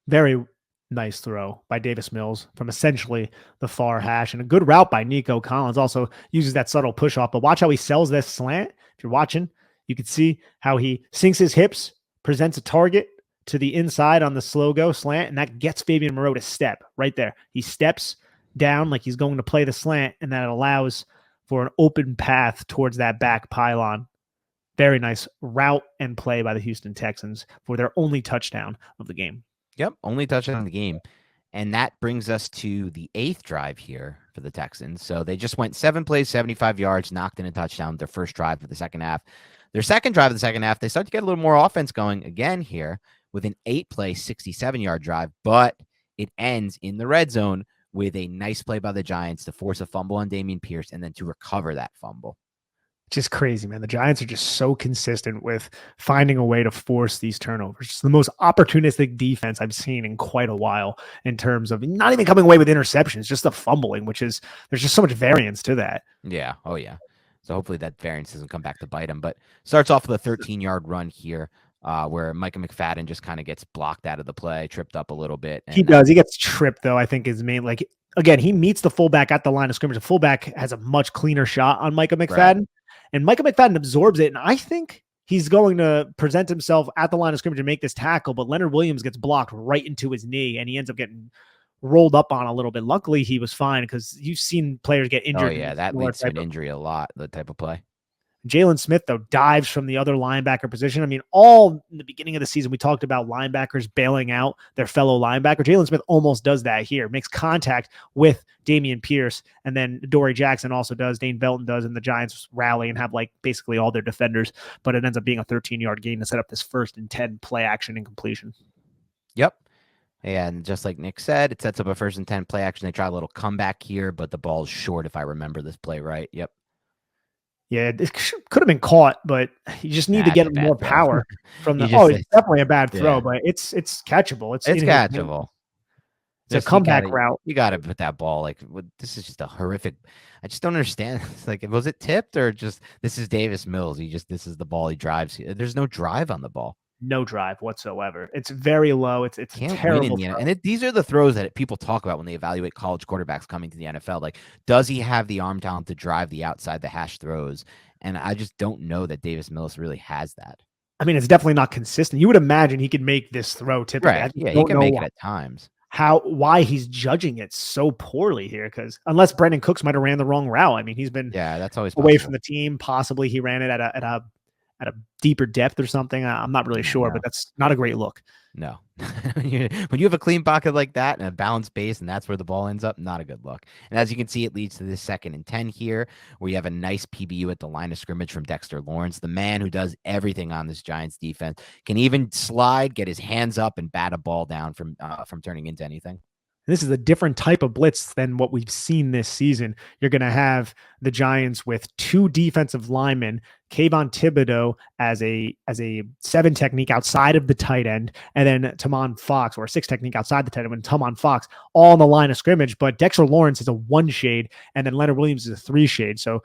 Very nice throw by Davis Mills from essentially the far hash, and a good route by Nico Collins. Also uses that subtle push off, but watch how he sells this slant. If you're watching, you can see how he sinks his hips, presents a target to the inside on the slow go slant, and that gets Fabian Moreau to step right there. He steps down like he's going to play the slant, and that allows for an open path towards that back pylon. Very nice route and play by the Houston Texans for their only touchdown of the game. Yep, only touchdown in the game. And that brings us to the 8th drive here for the Texans. So they just went 7 plays, 75 yards, knocked in a touchdown, their first drive for the second half. Their second drive of the second half, they start to get a little more offense going again here with an 8-play, 67-yard drive, but it ends in the red zone with a nice play by the Giants to force a fumble on Dameon Pierce and then to recover that fumble. Just crazy, man. The Giants are just so consistent with finding a way to force these turnovers. It's the most opportunistic defense I've seen in quite a while in terms of not even coming away with interceptions, just the fumbling, which is there's just so much variance to that. Yeah. Oh, yeah. So hopefully that variance doesn't come back to bite him. But starts off with a 13-yard run here where Micah McFadden just kind of gets blocked out of the play, tripped up a little bit. He does. He gets tripped, though, I think is main. Like, again, he meets the fullback at the line of scrimmage. The fullback has a much cleaner shot on Micah McFadden. Right. And Micah McFadden absorbs it. And I think he's going to present himself at the line of scrimmage and make this tackle. But Leonard Williams gets blocked right into his knee, and he ends up getting rolled up on a little bit. Luckily, he was fine because you've seen players get injured. Oh, yeah, that leads to an injury a lot, the type of play. Jalen Smith, though, dives from the other linebacker position. I mean, all in the beginning of the season, we talked about linebackers bailing out their fellow linebacker. Jalen Smith almost does that here, makes contact with Dameon Pierce, and then Dory Jackson also does, Dane Belton does, and the Giants rally and have like basically all their defenders, but it ends up being a 13-yard gain to set up this 1st and 10 play action and completion. Yep. And just like Nick said, it sets up a 1st and 10 play action. They try a little comeback here, but the ball's short if I remember this play right. Yep. Yeah, it could have been caught, but you just need to get more power from the. It's definitely a bad throw, but it's catchable. It's catchable. It's a comeback route. You got to put that ball. Like, this is just a horrific. I just don't understand. It's like, was it tipped or just this is Davis Mills? This is the ball he drives. There's no drive on the ball. No drive whatsoever. It's very low. It's terrible. These are the throws that people talk about when they evaluate college quarterbacks coming to the NFL. Like, does he have the arm talent to drive the outside the hash throws? And I just don't know that Davis Mills really has that. I mean, it's definitely not consistent. You would imagine he could make this throw typically. Right. Yeah, he can make it at times. Why he's judging it so poorly here? Because unless Brandon Cooks might have ran the wrong route. I mean, he's been that's always away possible from the team. Possibly he ran it at a deeper depth or something. I'm not really sure, but that's not a great look. No. When you have a clean pocket like that and a balanced base and that's where the ball ends up, not a good look. And as you can see, it leads to this 2nd and 10 here where you have a nice PBU at the line of scrimmage from Dexter Lawrence, the man who does everything on this Giants defense, can even slide, get his hands up and bat a ball down from turning into anything. This is a different type of blitz than what we've seen this season. You're going to have the Giants with 2 defensive linemen, Kayvon Thibodeau as a 7 technique outside of the tight end, and then Tamon Fox, or a 6 technique outside the tight end, and Tamon Fox all on the line of scrimmage. But Dexter Lawrence is a 1 shade, and then Leonard Williams is a 3 shade. So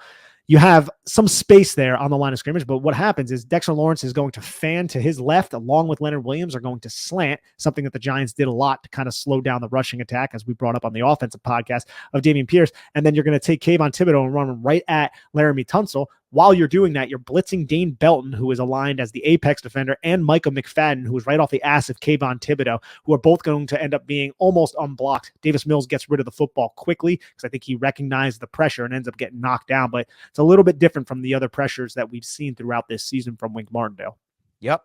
you have some space there on the line of scrimmage, but what happens is Dexter Lawrence is going to fan to his left along with Leonard Williams are going to slant, something that the Giants did a lot to kind of slow down the rushing attack, as we brought up on the offensive podcast of Dameon Pierce. And then you're going to take Kayvon Thibodeau and run him right at Laramie Tunsil. While you're doing that, you're blitzing Dane Belton, who is aligned as the apex defender, and Micah McFadden, who is right off the ass of Kayvon Thibodeau, who are both going to end up being almost unblocked. Davis Mills gets rid of the football quickly because I think he recognized the pressure and ends up getting knocked down. But it's a little bit different from the other pressures that we've seen throughout this season from Wink Martindale. Yep.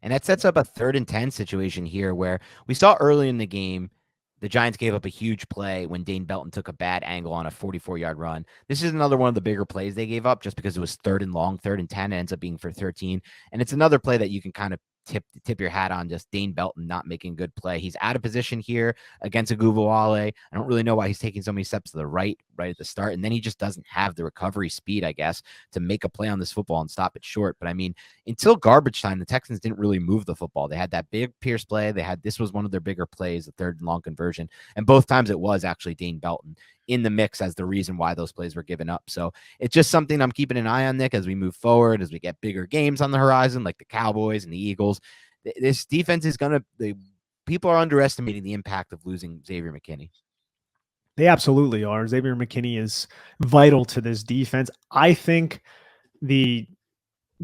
And that sets up a 3rd and 10 situation here where we saw early in the game, the Giants gave up a huge play when Dane Belton took a bad angle on a 44-yard run. This is another one of the bigger plays they gave up just because it was 3rd and long, 3rd and 10. It ends up being for 13. And it's another play that you can kind of tip your hat on, just Dane Belton not making good play. He's out of position here against Agubuale. I don't really know why he's taking so many steps to the right at the start. And then he just doesn't have the recovery speed, I guess, to make a play on this football and stop it short. But I mean, until garbage time, the Texans didn't really move the football. They had that big Pierce play. This was one of their bigger plays, the 3rd and long conversion. And both times it was actually Dane Belton in the mix as the reason why those plays were given up. So it's just something I'm keeping an eye on, Nick, as we move forward, as we get bigger games on the horizon, like the Cowboys and the Eagles. This defense is people are underestimating the impact of losing Xavier McKinney. They absolutely are. Xavier McKinney is vital to this defense. I think the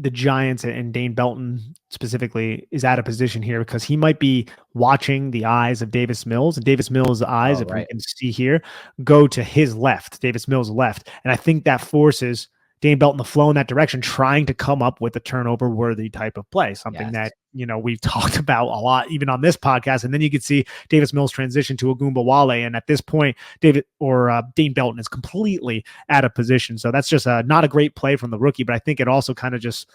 Giants and Dane Belton specifically is out of position here because he might be watching the eyes of Davis Mills, and Davis Mills' eyes, we can see here, go to his left, Davis Mills' left. And I think that forces Dane Belton to flow in that direction, trying to come up with a turnover worthy type of play, something that, we've talked about a lot, even on this podcast. And then you could see Davis Mills transition to Agubuale. And at this point, Dane Belton is completely out of position. So that's just not a great play from the rookie, but I think it also kind of just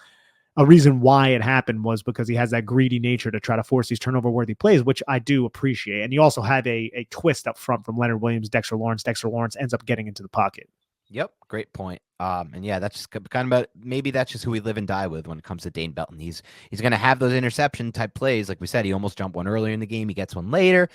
a reason why it happened was because he has that greedy nature to try to force these turnover-worthy plays, which I do appreciate. And you also have a twist up front from Leonard Williams, Dexter Lawrence. Dexter Lawrence ends up getting into the pocket. Yep, great point. And yeah, that's just kind of about, maybe that's just who we live and die with when it comes to Dane Belton. He's going to have those interception type plays. Like we said, he almost jumped one earlier in the game. He gets one later.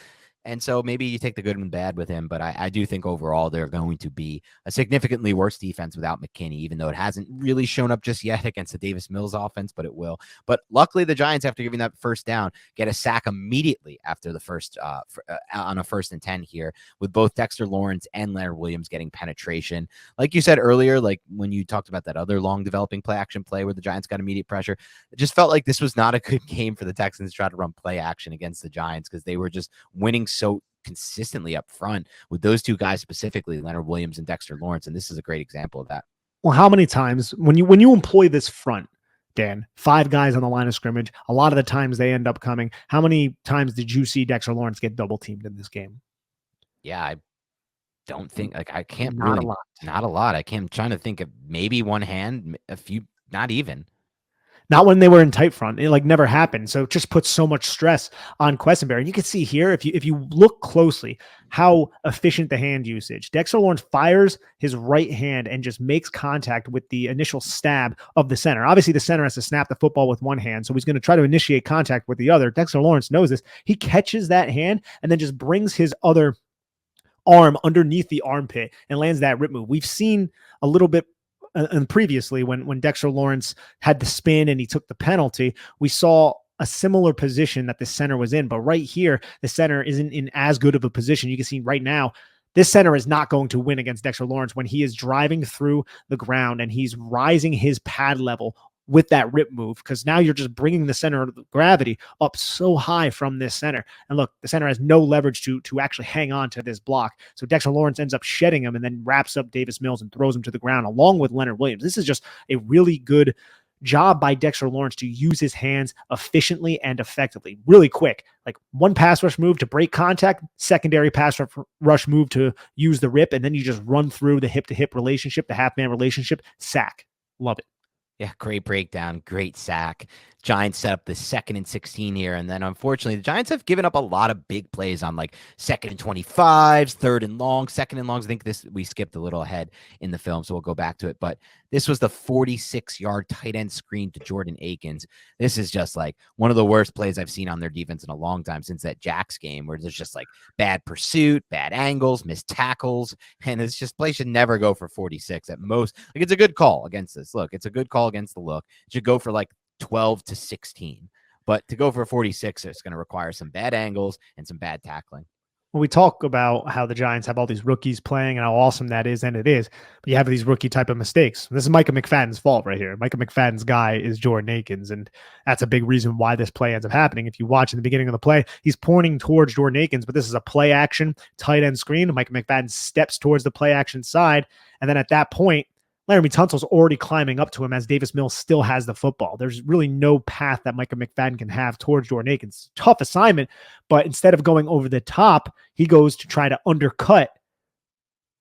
And so maybe you take the good and bad with him, but I do think overall they're going to be a significantly worse defense without McKinney, even though it hasn't really shown up just yet against the Davis Mills offense, but it will. But luckily the Giants, after giving that first down, get a sack immediately after the first on a 1st and 10 here, with both Dexter Lawrence and Leonard Williams getting penetration. Like you said earlier, like when you talked about that other long developing play action play where the Giants got immediate pressure, it just felt like this was not a good game for the Texans to try to run play action against the Giants because they were just winning so consistently up front with those two guys specifically, Leonard Williams and Dexter Lawrence, and this is a great example of that. Well, how many times when you employ this front, Dan, 5 guys on the line of scrimmage, a lot of the times they end up coming. How many times did you see Dexter Lawrence get double teamed in this game? Yeah, I don't think, like, I can't Not really, a lot. not a lot. I'm trying to think of maybe one hand, a few, not even. Not when they were in tight front. It like never happened. So it just puts so much stress on Questenberry. And you can see here, if you look closely, how efficient the hand usage. Dexter Lawrence fires his right hand and just makes contact with the initial stab of the center. Obviously, the center has to snap the football with one hand, so he's going to try to initiate contact with the other. Dexter Lawrence knows this. He catches that hand and then just brings his other arm underneath the armpit and lands that rip move. We've seen a little bit and previously when Dexter Lawrence had the spin and he took the penalty, we saw a similar position that the center was in. But right here, the center isn't in as good of a position. You can see right now, this center is not going to win against Dexter Lawrence when he is driving through the ground and he's rising his pad level with that rip move, because now you're just bringing the center of gravity up so high from this center. And look, the center has no leverage to actually hang on to this block. So Dexter Lawrence ends up shedding him and then wraps up Davis Mills and throws him to the ground along with Leonard Williams. This is just a really good job by Dexter Lawrence to use his hands efficiently and effectively, really quick. Like one pass rush move to break contact, secondary pass rush move to use the rip, and then you just run through the hip-to-hip relationship, the half-man relationship, sack. Love it. Yeah, great breakdown, great sack. Giants set up the 2nd and 16 here. And then unfortunately, the Giants have given up a lot of big plays on like 2nd and 25s, 3rd and long, 2nd and longs. I think we skipped a little ahead in the film, so we'll go back to it. But this was the 46-yard tight end screen to Jordan Akins. This is just like one of the worst plays I've seen on their defense in a long time since that Jacks game, where there's just like bad pursuit, bad angles, missed tackles. And it's just, play should never go for 46 at most. Like, it's a good call against this. Look, it's a good call against the look. It should go for like 12 to 16, but to go for 46, it's going to require some bad angles and some bad tackling. When we talk about how the Giants have all these rookies playing and how awesome that is, and it is, but you have these rookie type of mistakes. This is Micah McFadden's fault right here. Micah McFadden's guy is Jordan Akins, and that's a big reason why this play ends up happening. If you watch in the beginning of the play, he's pointing towards Jordan Akins, but this is a play action tight end screen. Micah McFadden steps towards the play action side, and then at that point, Laramie Tunsil's already climbing up to him as Davis Mills still has the football. There's really no path that Micah McFadden can have towards Jordan Akins. Tough assignment, but instead of going over the top, he goes to try to undercut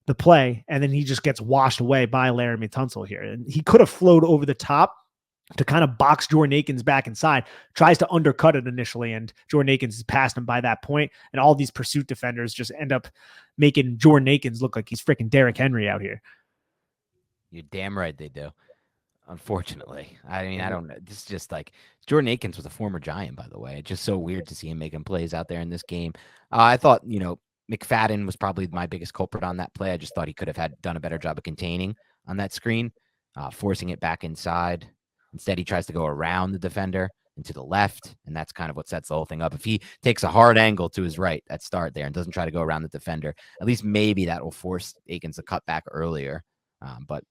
the play, and then he just gets washed away by Laramie Tunsil here. And he could have flowed over the top to kind of box Jordan Akins back inside, tries to undercut it initially, and Jordan Akins has passed him by that point, and all these pursuit defenders just end up making Jordan Akins look like he's freaking Derrick Henry out here. You're damn right they do. Unfortunately. I mean, I don't know. This is just like, Jordan Akins was a former Giant, by the way. It's just so weird to see him making plays out there in this game. I thought, McFadden was probably my biggest culprit on that play. I just thought he could have done a better job of containing on that screen, forcing it back inside. Instead, he tries to go around the defender and to the left, and that's kind of what sets the whole thing up. If he takes a hard angle to his right at start there and doesn't try to go around the defender, at least maybe that will force Akins to cut back earlier. But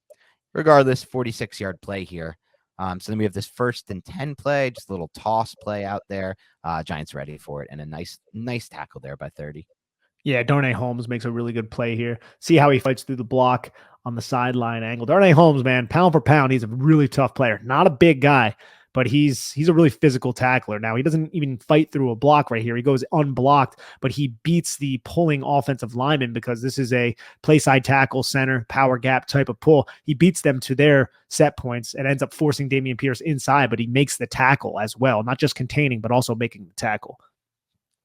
regardless, 46-yard play here. So then we have this 1st and 10 play, just a little toss play out there. Giants ready for it, and a nice tackle there by 30. Yeah, Darnay Holmes makes a really good play here. See how he fights through the block on the sideline angle. Darnay Holmes, man, pound for pound, he's a really tough player. Not a big guy, but he's a really physical tackler. Now, he doesn't even fight through a block right here. He goes unblocked, but he beats the pulling offensive lineman because this is a play side tackle, center, power gap type of pull. He beats them to their set points and ends up forcing Dameon Pierce inside, but he makes the tackle as well, not just containing, but also making the tackle.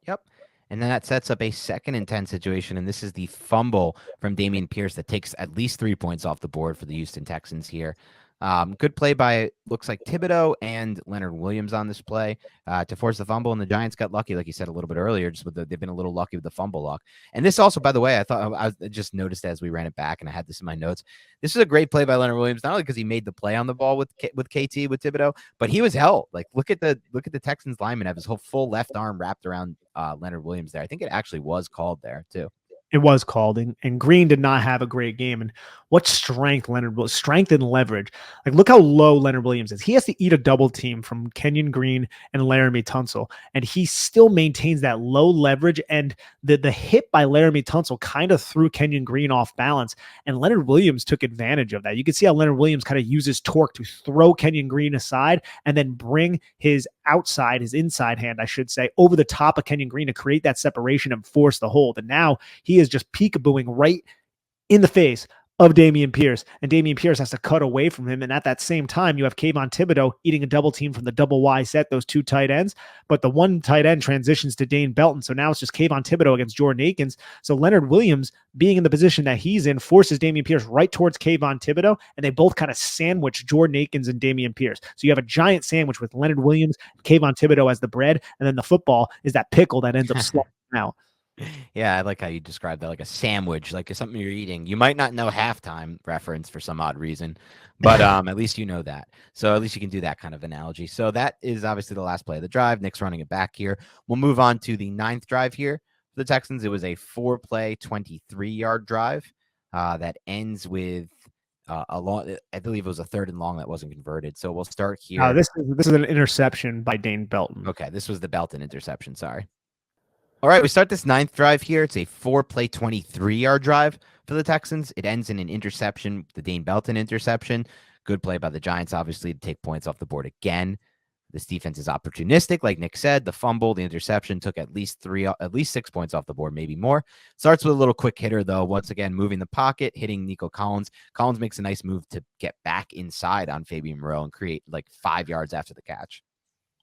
Yep. And then that sets up a 2nd and 10 situation. And this is the fumble from Dameon Pierce that takes at least 3 points off the board for the Houston Texans here. Good play by, looks like, Thibodeau and Leonard Williams on this play to force the fumble. And the Giants got lucky, like you said a little bit earlier, just with they've been a little lucky with the fumble luck. And this also, by the way, I just noticed as we ran it back, and I had this in my notes. This is a great play by Leonard Williams, not only because he made the play on the ball with KT, with Thibodeau, but he was held. Like, look at the Texans lineman have his whole full left arm wrapped around Leonard Williams there. I think it actually was called there too. It was called, and Green did not have a great game. And what strength and leverage. Like, look how low Leonard Williams is. He has to eat a double team from Kenyon Green and Laramie Tunsil, and he still maintains that low leverage. And the hit by Laramie Tunsil kind of threw Kenyon Green off balance, and Leonard Williams took advantage of that. You can see how Leonard Williams kind of uses torque to throw Kenyon Green aside and then bring his inside hand, I should say, over the top of Kenyon Green to create that separation and force the hold. And now he is just peekabooing right in the face of Dameon Pierce, and Dameon Pierce has to cut away from him. And at that same time, you have Kayvon Thibodeau eating a double team from the double Y set, those 2 tight ends, but the one tight end transitions to Dane Belton. So now it's just Kayvon Thibodeau against Jordan Akins. So Leonard Williams, being in the position that he's in, forces Dameon Pierce right towards Kayvon Thibodeau, and they both kind of sandwich Jordan Akins and Dameon Pierce. So you have a giant sandwich with Leonard Williams, Kayvon Thibodeau as the bread, and then the football is that pickle that ends up sliding out. Yeah, I like how you described that, like a sandwich, like something you're eating. You might not know halftime reference for some odd reason, but at least you know that. So at least you can do that kind of analogy. So that is obviously the last play of the drive. Nick's running it back here. We'll move on to the 9th drive here for the Texans. It was a 4-play, 23-yard drive that ends with a long. I believe it was a 3rd and long that wasn't converted. So we'll start here. This is an interception by Dane Belton. Okay, this was the Belton interception. Sorry. All right, we start this 9th drive here. It's a 4-play, 23-yard drive for the Texans. It ends in an interception, the Dane Belton interception. Good play by the Giants, obviously, to take points off the board again. This defense is opportunistic, like Nick said. The fumble, the interception took at least 6 points off the board, maybe more. Starts with a little quick hitter, though. Once again, moving the pocket, hitting Nico Collins. Collins makes a nice move to get back inside on Fabian Moreau and create like 5 yards after the catch.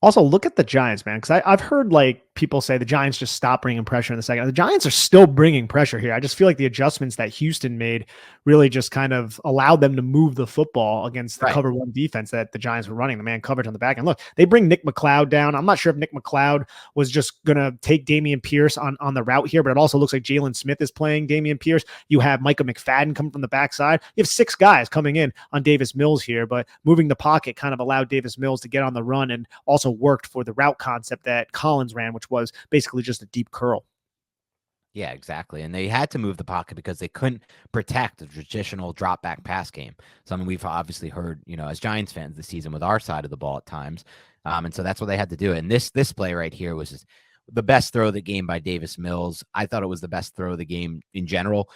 Also, look at the Giants, man, because I've heard like people say the Giants just stop bringing pressure in the second. The Giants are still bringing pressure here. I just feel like the adjustments that Houston made really just kind of allowed them to move the football against the cover 1 defense that the Giants were running, the man coverage on the back. And look, they bring Nick McLeod down. I'm not sure if Nick McLeod was just going to take Dameon Pierce on the route here, but it also looks like Jalen Smith is playing Dameon Pierce. You have Micah McFadden coming from the backside. You have 6 guys coming in on Davis Mills here, but moving the pocket kind of allowed Davis Mills to get on the run and also worked for the route concept that Collins ran, which was basically just a deep curl. Yeah, exactly. And they had to move the pocket because they couldn't protect the traditional drop back pass game. Something we've obviously heard, as Giants fans this season with our side of the ball at times. And so that's what they had to do. And this play right here was just the best throw of the game by Davis Mills. I thought it was the best throw of the game in general.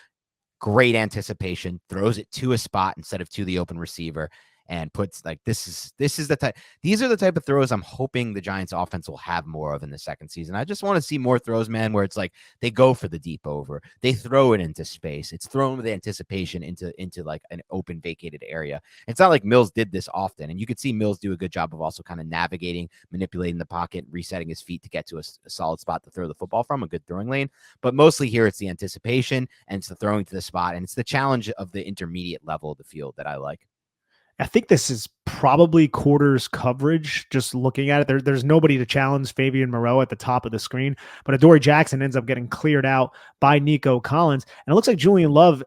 Great anticipation, throws it to a spot instead of to the open receiver. And puts like this is the type. These are the type of throws I'm hoping the Giants offense will have more of in the second season. I just want to see more throws, man, where it's like they go for the deep over, they throw it into space. It's thrown with anticipation into like an open vacated area. It's not like Mills did this often, and you could see Mills do a good job of also kind of navigating, manipulating the pocket, resetting his feet to get to a solid spot to throw the football from, a good throwing lane. But mostly here, it's the anticipation and it's the throwing to the spot, and it's the challenge of the intermediate level of the field that I like. I think this is probably quarters coverage. Just looking at it, there's nobody to challenge Fabian Moreau at the top of the screen, but Adoree Jackson ends up getting cleared out by Nico Collins. And it looks like Julian Love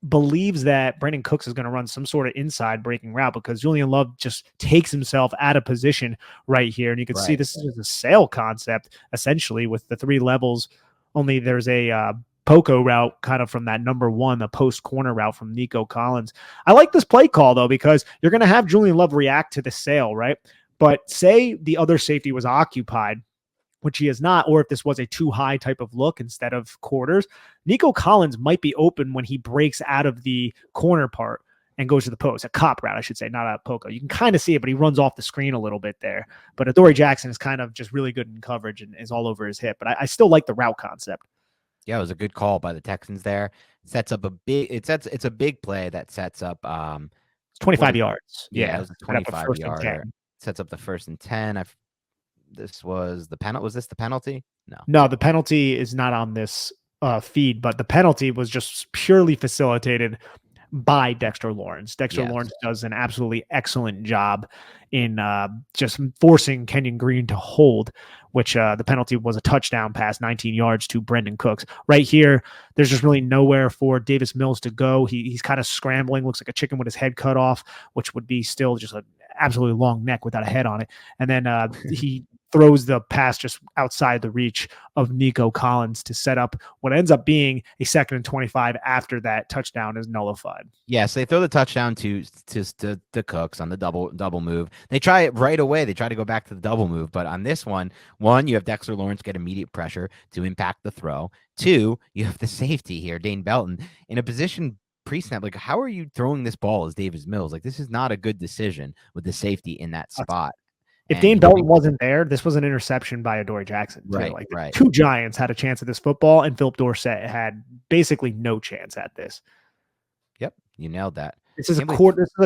believes that Brandon Cooks is going to run some sort of inside breaking route because Julian Love just takes himself out of position right here. And you can see this is a sail concept essentially with the 3 levels, only there's a Poco route kind of from that number 1, the post corner route from Nico Collins. I like this play call though, because you're going to have Julian Love react to the sail, right? But say the other safety was occupied, which he is not, or if this was a too high type of look instead of quarters, Nico Collins might be open when he breaks out of the corner part. and goes to the post, a cop route, I should say, not a poco. You can kind of see it, but he runs off the screen a little bit there. But Adoree Jackson is kind of just really good in coverage and is all over his hip. But I still like the route concept. Yeah, it was a good call by the Texans there. Sets up a big. It's a big play that sets up. It's 25 yards. Yeah, it was a Set up 25-yarder. Sets up the 1st and 10. This was the penalty. Was this the penalty? No. No, the penalty is not on this feed, but the penalty was just purely facilitated by Dexter Lawrence. Dexter Lawrence does an absolutely excellent job in just forcing Kenyon Green to hold, which the penalty was a touchdown pass, 19 yards to Brendan Cooks. Right here, there's just really nowhere for Davis Mills to go. He's kind of scrambling, looks like a chicken with his head cut off, which would be still just an absolutely long neck without a head on it. And then he throws the pass just outside the reach of Nico Collins to set up what ends up being a 2nd and 25 after that touchdown is nullified. Yes, they throw the touchdown to Cooks on the double move. They try it right away. They try to go back to the double move, but on this one, you have Dexter Lawrence get immediate pressure to impact the throw. 2, you have the safety here, Dane Belton, in a position pre-snap. Like, how are you throwing this ball as Davis Mills? Like, this is not a good decision with the safety in that spot. If Dane Belton wasn't there, this was an interception by Adoree Jackson. Right, like right. 2 Giants had a chance at this football, and Philip Dorsett had basically no chance at this. Yep, you nailed that. This is a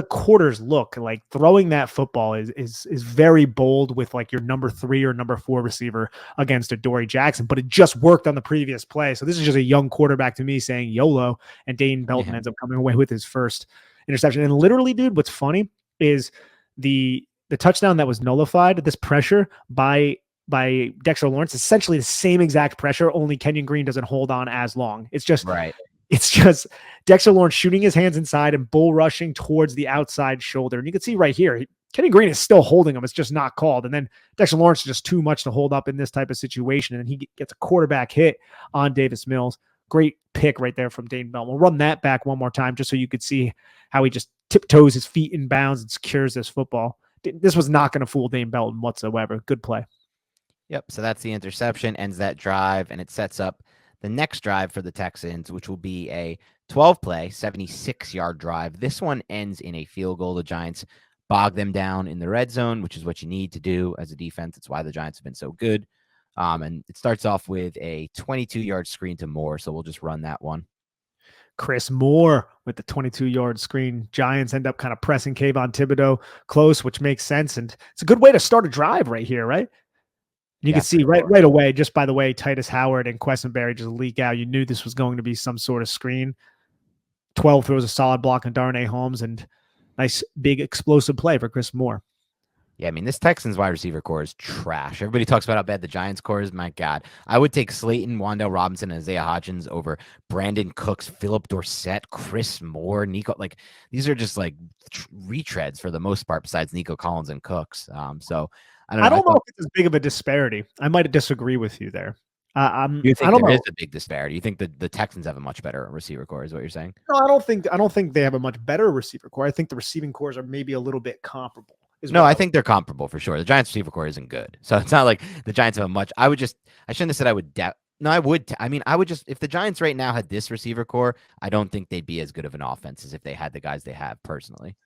quarter's look. Like, throwing that football is very bold with like your number 3 or number 4 receiver against Adoree Jackson, but it just worked on the previous play. So this is just a young quarterback to me saying YOLO, and Dane Belton ends up coming away with his first interception. And literally, dude, what's funny is the touchdown that was nullified, this pressure by Dexter Lawrence, essentially the same exact pressure, only Kenyon Green doesn't hold on as long. It's just Dexter Lawrence shooting his hands inside and bull rushing towards the outside shoulder. And you can see right here, Kenyon Green is still holding him. It's just not called. And then Dexter Lawrence is just too much to hold up in this type of situation. And then he gets a quarterback hit on Davis Mills. Great pick right there from Dane Bell. We'll run that back one more time just so you could see how he just tiptoes his feet in bounds and secures this football. This was not going to fool Dane Belton whatsoever. Good play. Yep. So that's the interception, ends that drive, and it sets up the next drive for the Texans, which will be a 12-play, 76-yard drive. This one ends in a field goal. The Giants bog them down in the red zone, which is what you need to do as a defense. It's why the Giants have been so good. And it starts off with a 22-yard screen to Moore, so we'll just run that one. Chris Moore with the 22-yard screen. Giants end up kind of pressing Kayvon Thibodeau close, which makes sense. And it's a good way to start a drive right here, right? You can see right away, just by the way, Titus Howard and Quessenberry just leak out. You knew this was going to be some sort of screen. 12 throws a solid block on Darnay Holmes, and nice big explosive play for Chris Moore. Yeah, I mean, this Texans wide receiver core is trash. Everybody talks about how bad the Giants core is. My God. I would take Slayton, Wan'Dale Robinson, and Isaiah Hodgins over Brandon Cooks, Philip Dorsett, Chris Moore, Nico. Like, these are just like retreads for the most part besides Nico Collins and Cooks. So I don't know if it's as big of a disparity. I might disagree with you there. You think there is a big disparity? You think that the Texans have a much better receiver core, is what you're saying? No, I don't think they have a much better receiver core. I think the receiving cores are maybe a little bit comparable. No, I think they're comparable for sure. The Giants receiver core isn't good. So it's not like the Giants have a much. I shouldn't have said I would. No, I would. I would just, if the Giants right now had this receiver core, I don't think they'd be as good of an offense as if they had the guys they have personally.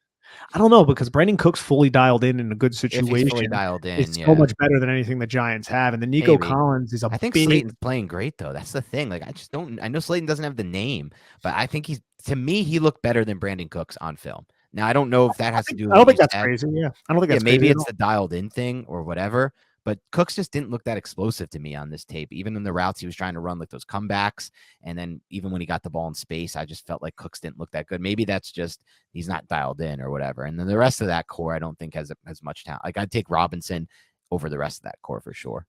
I don't know, because Brandon Cook's fully dialed in a good situation. If he's fully dialed in, it's so much better than anything the Giants have. And the Nico Collins is I think Slayton's playing great though. That's the thing. Like, I just don't. I know Slayton doesn't have the name, but I think he looked better than Brandon Cooks on film. Now I don't know if that has to do with. I don't think that's crazy. Yeah, I don't think that's maybe it's the dialed in thing or whatever. But Cooks just didn't look that explosive to me on this tape. Even in the routes he was trying to run, like those comebacks, and then even when he got the ball in space, I just felt like Cooks didn't look that good. Maybe that's just he's not dialed in or whatever. And then the rest of that core, I don't think has as much talent. Like, I'd take Robinson over the rest of that core for sure.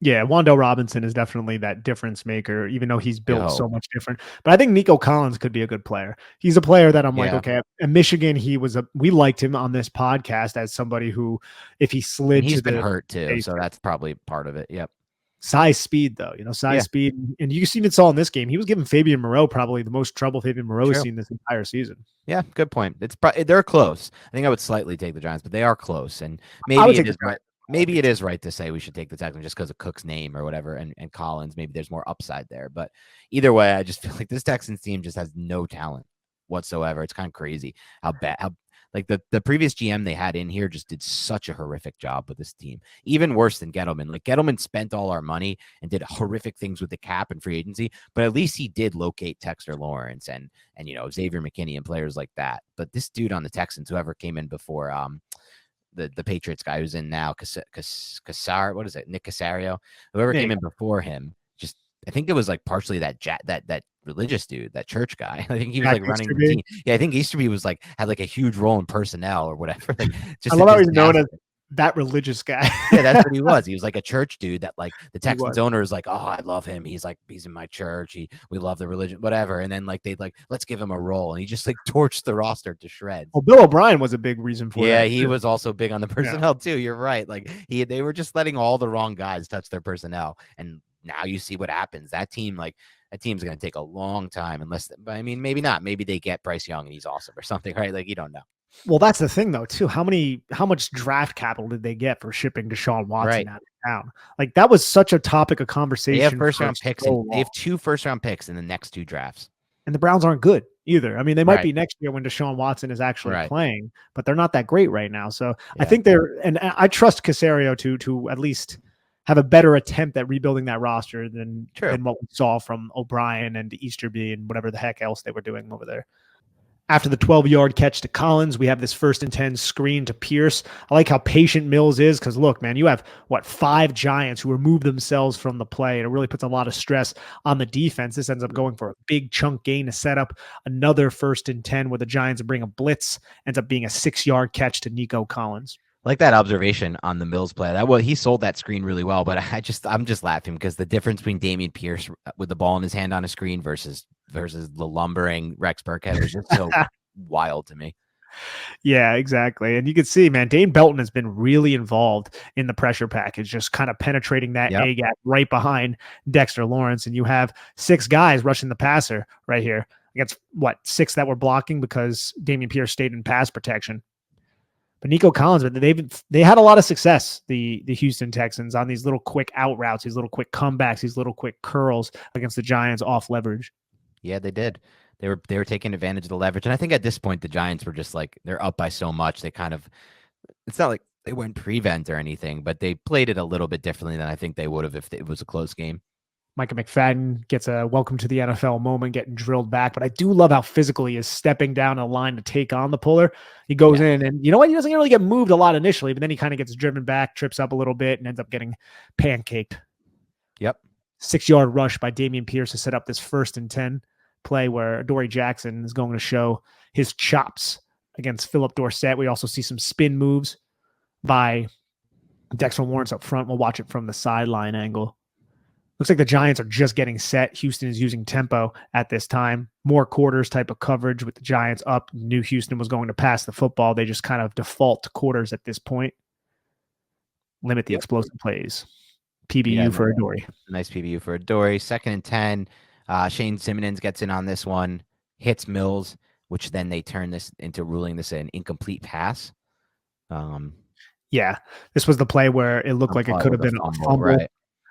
Yeah, Wan'Dale Robinson is definitely that difference maker, even though he's built so much different. But I think Nico Collins could be a good player. He's a player that I'm like, okay, at Michigan, we liked him on this podcast as somebody who, if he slid, he's been hurt too, so that's probably part of it. Yep. Size, speed, though, speed, and you even saw in this game, he was giving Fabian Moreau probably the most trouble Fabian Moreau has seen this entire season. Yeah, good point. They're close. I think I would slightly take the Giants, but they are close, and maybe it is right. Maybe it is right to say we should take the Texans just because of Cook's name or whatever, and Collins. Maybe there's more upside there. But either way, I just feel like this Texans team just has no talent. whatsoever. It's kind of crazy how bad, how like the previous GM they had in here just did such a horrific job with this team. Even worse than Gettleman. Like Gettleman spent all our money and did horrific things with the cap and free agency, but at least he did locate Dexter Lawrence and Xavier McKinney and players like that. But this dude on the Texans, whoever came in before the Patriots guy who's in now, Cassar, what is it? Nick Casario, whoever came in before him, just I think it was like partially that religious dude, that church guy. I think he was like running the team. Yeah, I think Easterby was like had like a huge role in personnel or whatever. Like, I love how he's known as that religious guy. Yeah, that's what he was. He was like a church dude that like the Texans owner is like, oh, I love him. He's in my church. We love the religion, whatever. And then like they'd like, let's give him a role. And he just like torched the roster to shreds. Well, Bill O'Brien was a big reason for that. Yeah, he was also big on the personnel too. You're right. Like they were just letting all the wrong guys touch their personnel. And now you see what happens. That team's going to take a long time but I mean, maybe not. Maybe they get Bryce Young and he's awesome or something, right? Like you don't know. Well, that's the thing though, too. How much draft capital did they get for shipping Deshaun Watson out of town? Like that was such a topic of conversation. They have first-round picks. They have 2 first-round picks in the next 2 drafts. And the Browns aren't good either. I mean, they might be next year when Deshaun Watson is actually playing, but they're not that great right now. So I think and I trust Casario to at least have a better attempt at rebuilding that roster than what we saw from O'Brien and Easterby and whatever the heck else they were doing over there. After the 12-yard catch to Collins, we have this 1st and 10 screen to Pierce. I like how patient Mills is because, look, man, you have, 5 Giants who remove themselves from the play, and it really puts a lot of stress on the defense. This ends up going for a big chunk gain to set up another 1st and 10 where the Giants bring a blitz, ends up being a 6-yard catch to Nico Collins. I like that observation on the Mills play. He sold that screen really well, but I'm just laughing because the difference between Dameon Pierce with the ball in his hand on a screen versus the lumbering Rex Burkhead was just so wild to me. Yeah, exactly. And you can see, man, Dane Belton has been really involved in the pressure package, just kind of penetrating that A gap right behind Dexter Lawrence. And you have 6 guys rushing the passer right here against 6 that were blocking because Dameon Pierce stayed in pass protection. But Nico Collins, they had a lot of success, the Houston Texans, on these little quick out routes, these little quick comebacks, these little quick curls against the Giants off leverage. Yeah, they did. They were taking advantage of the leverage. And I think at this point, the Giants were just like, they're up by so much. They kind of, it's not like they went prevent or anything, but they played it a little bit differently than I think they would have if it was a close game. Micah McFadden gets a welcome to the NFL moment, getting drilled back. But I do love how physical he is stepping down a line to take on the puller. He goes in and you know what? He doesn't really get moved a lot initially, but then he kind of gets driven back, trips up a little bit and ends up getting pancaked. Yep. 6-yard rush by Dameon Pierce to set up this 1st and 10 play where Dory Jackson is going to show his chops against Philip Dorsett. We also see some spin moves by Dexter Lawrence up front. We'll watch it from the sideline angle. Looks like the Giants are just getting set. Houston is using tempo at this time. More quarters type of coverage with the Giants up. Knew Houston was going to pass the football. They just kind of default to quarters at this point. Limit the explosive plays. PBU for Adoree. Nice PBU for Adoree. 2nd and 10. Shane Simmons gets in on this one. Hits Mills, which then they turn this into ruling this an incomplete pass. Yeah, this was the play where it looked like it could have been a fumble. Right.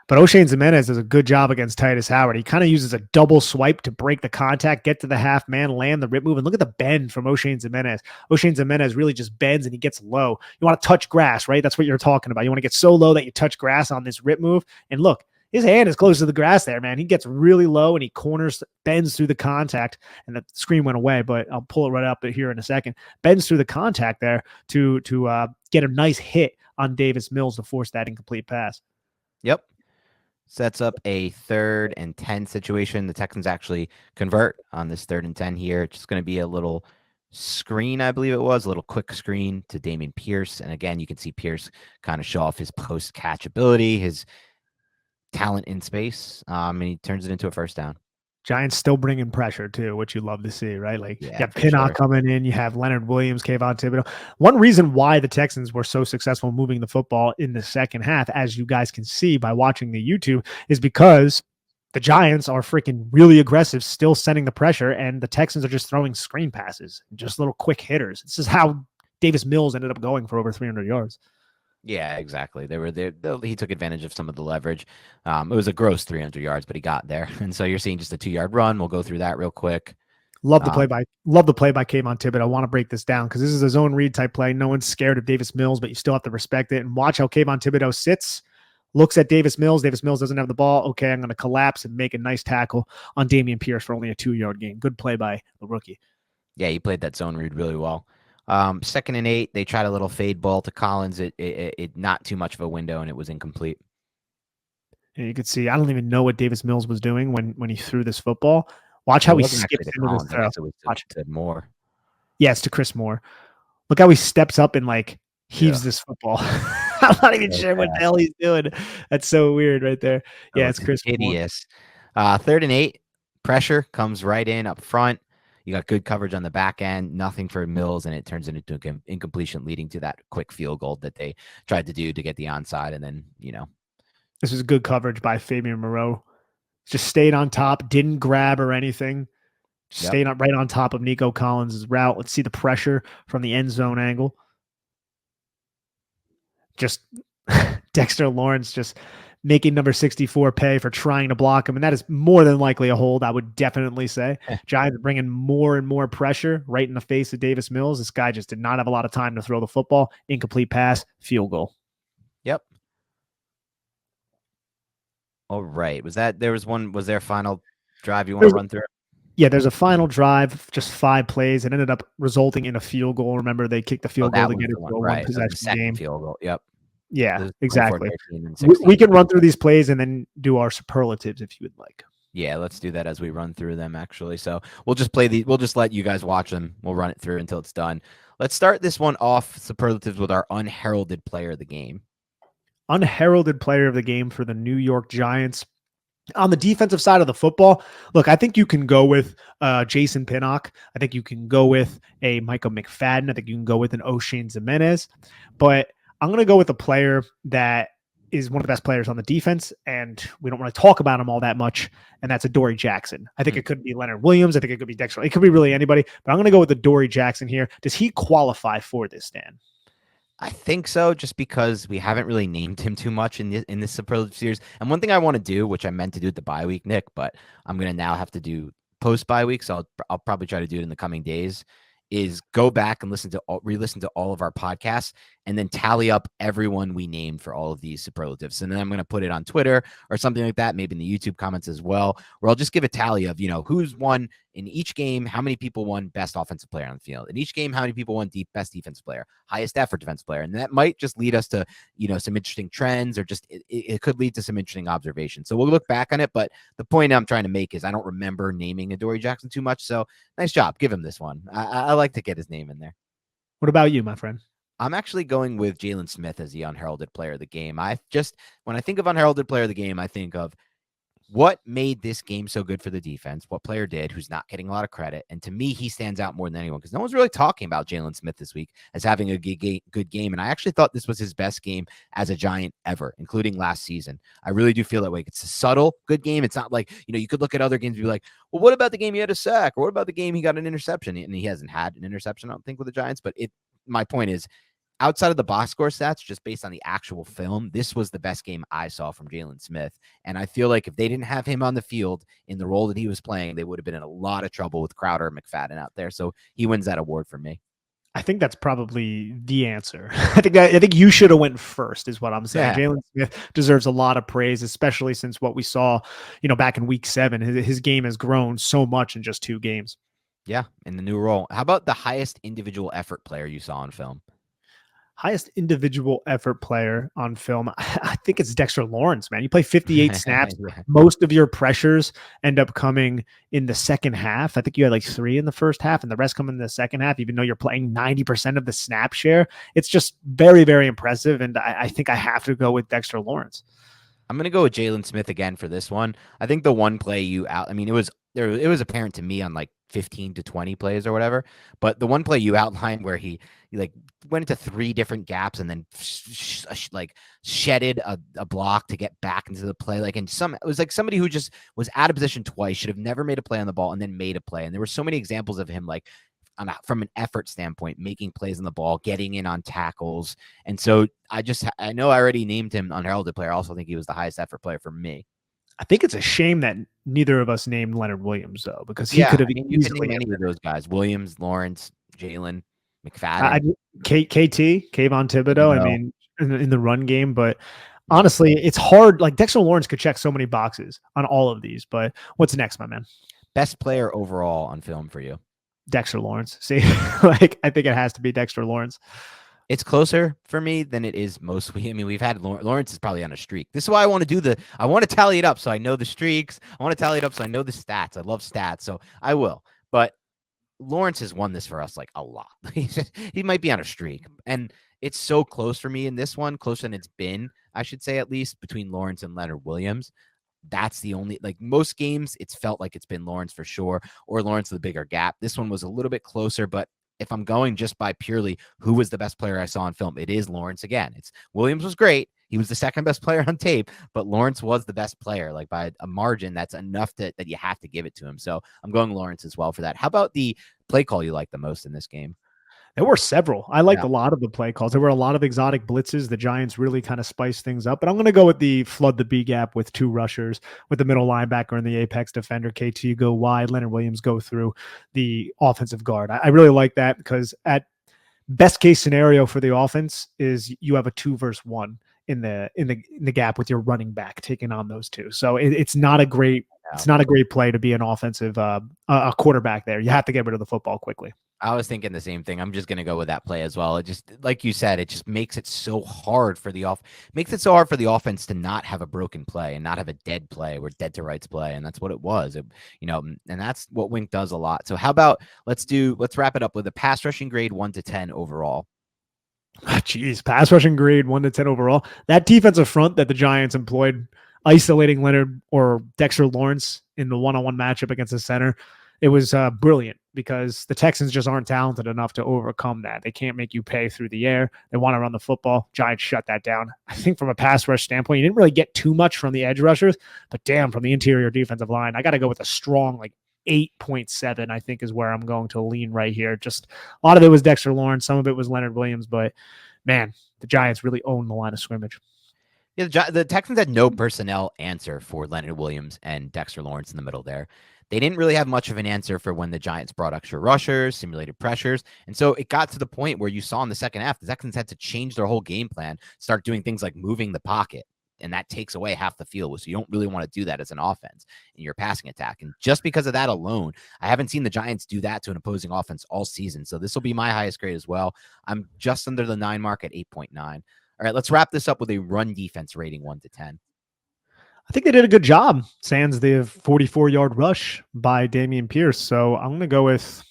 But O'Shane Ximenez does a good job against Titus Howard. He kind of uses a double swipe to break the contact, get to the half man, land the rip move, and look at the bend from O'Shane Ximenez. O'Shane Ximenez really just bends and he gets low. You want to touch grass, right? That's what you're talking about. You want to get so low that you touch grass on this rip move. And look, his hand is close to the grass there, man. He gets really low and he bends through the contact, and the screen went away, but I'll pull it right up here in a second. Bends through the contact there to get a nice hit on Davis Mills to force that incomplete pass. Yep. Sets up a 3rd and 10 situation. The Texans actually convert on this 3rd and 10 here. It's just going to be a little screen, I believe it was, a little quick screen to Dameon Pierce. And again, you can see Pierce kind of show off his post-catch ability, his talent in space, and he turns it into a 1st down. Giants still bringing pressure too, which you love to see, right? Like you have Pinnock coming in, you have Leonard Williams, Kayvon Thibodeau. One reason why the Texans were so successful moving the football in the second half, as you guys can see by watching the YouTube, is because the Giants are freaking really aggressive, still sending the pressure, and the Texans are just throwing screen passes, just little quick hitters. This is how Davis Mills ended up going for over 300 yards. Yeah, exactly. They were there. He took advantage of some of the leverage. It was a gross 300 yards, but he got there. And so you're seeing just a 2-yard run. We'll go through that real quick. Love the play by Kayvon Thibodeau. I want to break this down because this is a zone read type play. No one's scared of Davis Mills, but you still have to respect it. And watch how Kayvon Thibodeau sits, looks at Davis Mills. Davis Mills doesn't have the ball. Okay, I'm going to collapse and make a nice tackle on Damian Pierce for only a 2-yard gain. Good play by the rookie. Yeah, he played that zone read really well. 2nd and 8, they tried a little fade ball to Collins. It not too much of a window, and it was incomplete. And you could see, I don't even know what Davis Mills was doing when he threw this football. Watch how he skips into this throw. Watch to Moore. Yeah, it's to Chris Moore. Look how he steps up and like heaves this football. I'm not even sure what the hell he's doing. That's so weird right there. Yeah, it's Chris hideous. 3rd and 8, pressure comes right in up front. You got good coverage on the back end, nothing for Mills, and it turns into an incompletion, leading to that quick field goal that they tried to do to get the onside. And then, this was good coverage by Fabian Moreau. Just stayed on top, didn't grab or anything. Stayed up right on top of Nico Collins' route. Let's see the pressure from the end zone angle. Just Dexter Lawrence just making number 64 pay for trying to block him. And that is more than likely a hold, I would definitely say. Giants bringing more and more pressure right in the face of Davis Mills. This guy just did not have a lot of time to throw the football. Incomplete pass, field goal. Yep. All right. Was there a final drive you want to run through? Yeah, there's a final drive, just 5 plays. It ended up resulting in a field goal. Remember, they kicked the field goal to get it to a one-possession game. Field goal. Yep. Yeah, exactly. We can run through these plays and then do our superlatives if you would like. Yeah, let's do that as we run through them, actually. So we'll just we'll just let you guys watch them. We'll run it through until it's done. Let's start this one off, superlatives, with our unheralded player of the game. Unheralded player of the game for the New York Giants. On the defensive side of the football, look, I think you can go with Jason Pinnock. I think you can go with a Michael McFadden. I think you can go with an O'Shane Ximenez. But I'm going to go with a player that is one of the best players on the defense, and we don't want to talk about him all that much, and that's Adoree Jackson. I think it could be Leonard Williams. I think it could be Dexter. It could be really anybody, but I'm going to go with Adoree Jackson here. Does he qualify for this, Dan? I think so, just because we haven't really named him too much in this superlative series. And one thing I want to do, which I meant to do at the bye week, Nick, but I'm going to now have to do post bye week, so I'll probably try to do it in the coming days, is go back and re-listen to all of our podcasts and then tally up everyone we named for all of these superlatives. And then I'm going to put it on Twitter or something like that, maybe in the YouTube comments as well, where I'll just give a tally of, who's won in each game, how many people won best offensive player on the field. In each game, how many people won best defensive player, highest effort defensive player. And that might just lead us to, some interesting trends, or just it could lead to some interesting observations. So we'll look back on it. But the point I'm trying to make is I don't remember naming Adoree Jackson too much. So nice job. Give him this one. I like to get his name in there. What about you, my friend? I'm actually going with Jalen Smith as the unheralded player of the game. When I think of unheralded player of the game, I think of what made this game so good for the defense, what player did who's not getting a lot of credit. And to me, he stands out more than anyone because no one's really talking about Jalen Smith this week as having a good game. And I actually thought this was his best game as a Giant ever, including last season. I really do feel that way. It's a subtle good game. It's not like, you could look at other games and be like, well, what about the game he had a sack? Or what about the game he got an interception? And he hasn't had an interception, I don't think, with the Giants. But my point is, outside of the box score stats, just based on the actual film, this was the best game I saw from Jalen Smith. And I feel like if they didn't have him on the field in the role that he was playing, they would have been in a lot of trouble with Crowder and McFadden out there. So he wins that award for me. I think that's probably the answer. I think you should have went first, is what I'm saying. Yeah. Jalen Smith deserves a lot of praise, especially since what we saw, back in week 7. His game has grown so much in just 2 games. Yeah, in the new role. How about the highest individual effort player you saw on film? Highest individual effort player on film, I think it's Dexter Lawrence, man. You play 58 snaps. Yeah. Most of your pressures end up coming in the second half. I think you had like 3 in the first half and the rest come in the second half, even though you're playing 90% of the snap share. It's just very, very impressive. And I think I have to go with Dexter Lawrence. I'm going to go with Jalen Smith again for this one. I think the one play it was apparent to me on like 15 to 20 plays or whatever, but the one play you outlined where he like went into 3 different gaps and then shedded a block to get back into the play. It was like somebody who just was out of position twice, should have never made a play on the ball and then made a play. And there were so many examples of him, like from an effort standpoint, making plays on the ball, getting in on tackles. And so I know I already named him unheralded player. I also think he was the highest effort player for me. I think it's a shame that neither of us named Leonard Williams though, because he Yeah, could have I mean, you can easily name have any of been. those guys: Williams, Lawrence, Jalen, I McFadden, KT, Kayvon Thibodeau. I Thibodeau. mean, in the run game, but Mhm. honestly, it's hard. Like Dexter Lawrence could check so many boxes on all of these. But what's next, my man? Best player overall on film for you. Dexter Lawrence. See, like I think it has to be Dexter Lawrence. It's closer for me than it is most. I mean, we've had Lawrence is probably on a streak. This is why I want to I want to tally it up so I know the streaks. I want to tally it up so I know the stats. I love stats, so I will. But Lawrence has won this for us like a lot. He might be on a streak, and it's so close for me in this one, closer than it's been, I should say, at least between Lawrence and Leonard Williams. That's the only, like, most games it's felt like it's been Lawrence for sure, or Lawrence the bigger gap. This one was a little bit closer, but if I'm going just by purely who was the best player I saw on film, it is Lawrence again. It's Williams was great. He was the second best player on tape, but Lawrence was the best player, like by a margin that's enough that you have to give it to him. So I'm going Lawrence as well for that. How about the play call you like the most in this game? There were several. I liked Yeah. a lot of the play calls. There were a lot of exotic blitzes. The Giants really kind of spiced things up. But I'm going to go with the flood the B gap with two rushers, with the middle linebacker and the apex defender. KT go wide. Leonard Williams go through the offensive guard. I really like that because at best case scenario for the offense is you have a 2-versus-1 in the gap with your running back taking on those two. So it's not a great play to be an offensive a quarterback there. You have to get rid of the football quickly. I was thinking the same thing. I'm just going to go with that play as well. It just, like you said, it just makes it so hard for the offense to not have a broken play and not have a dead play or dead to rights play. And that's what it was, and that's what Wink does a lot. So how about, let's wrap it up with a pass rushing grade 1 to 10 overall. Jeez, pass rushing grade 1 to 10 overall. That defensive front that the Giants employed, isolating Leonard or Dexter Lawrence in the one-on-one matchup against the center, it was brilliant because the Texans just aren't talented enough to overcome that. They can't make you pay through the air. They want to run the football. Giants shut that down. I think from a pass rush standpoint, you didn't really get too much from the edge rushers, but damn, from the interior defensive line, I got to go with a strong 8.7, I think is where I'm going to lean right here. Just a lot of it was Dexter Lawrence. Some of it was Leonard Williams, but man, the Giants really own the line of scrimmage. Yeah, the Texans had no personnel answer for Leonard Williams and Dexter Lawrence in the middle there. They didn't really have much of an answer for when the Giants brought extra rushers, simulated pressures. And so it got to the point where you saw in the second half, the Texans had to change their whole game plan, start doing things like moving the pocket. And that takes away half the field. So you don't really want to do that as an offense in your passing attack. And just because of that alone, I haven't seen the Giants do that to an opposing offense all season. So this will be my highest grade as well. I'm just under the 9 mark at 8.9. All right, let's wrap this up with a run defense rating 1 to 10. I think they did a good job, sans the 44-yard rush by Dameon Pierce. So I'm going to go with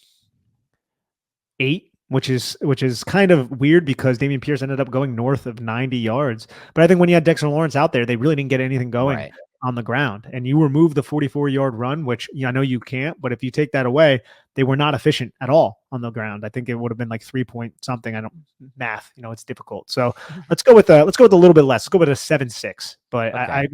8, which is kind of weird because Dameon Pierce ended up going north of 90 yards. But I think when you had Dexter Lawrence out there, they really didn't get anything going on the ground. And you remove the 44-yard run, which I know you can't, but if you take that away, they were not efficient at all on the ground. I think it would have been like 3 point something. I don't math, it's difficult. So let's go with a little bit less. Let's go with a 7.6. But okay.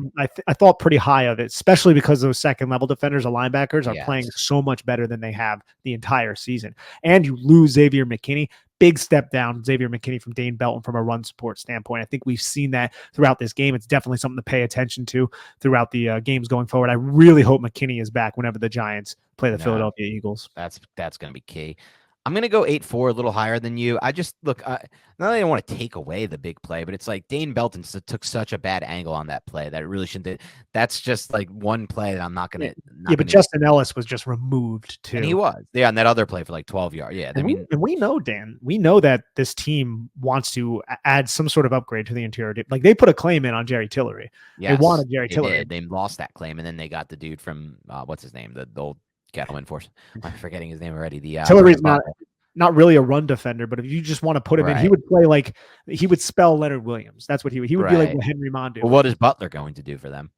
I thought pretty high of it, especially because those second level defenders or linebackers are playing so much better than they have the entire season. And you lose Xavier McKinney. Big step down, Xavier McKinney from Dane Belton from a run support standpoint. I think we've seen that throughout this game. It's definitely something to pay attention to throughout the games going forward. I really hope McKinney is back whenever the Giants play the Philadelphia Eagles. That's going to be key. I'm going to go 8.4, a little higher than you. I just look, not that I don't want to take away the big play, but it's like Dane Belton took such a bad angle on that play that it really shouldn't. That's just like one play that I'm not going to. Yeah, but Justin Ellis was just removed too. And he was. Yeah, and that other play for like 12 yards. Yeah. And we know, Dan, we know that this team wants to add some sort of upgrade to the interior. Like they put a claim in on Jerry Tillery. Yes, they wanted Jerry Tillery. They lost that claim, and then they got the dude from, what's his name? The old Cattleman Force. I'm forgetting his name already. Tillery's not really a run defender, but if you just want to put him in, he would play he would spell Leonard Williams. That's what he would be like what Henry Mondu. Well, what is Butler going to do for them?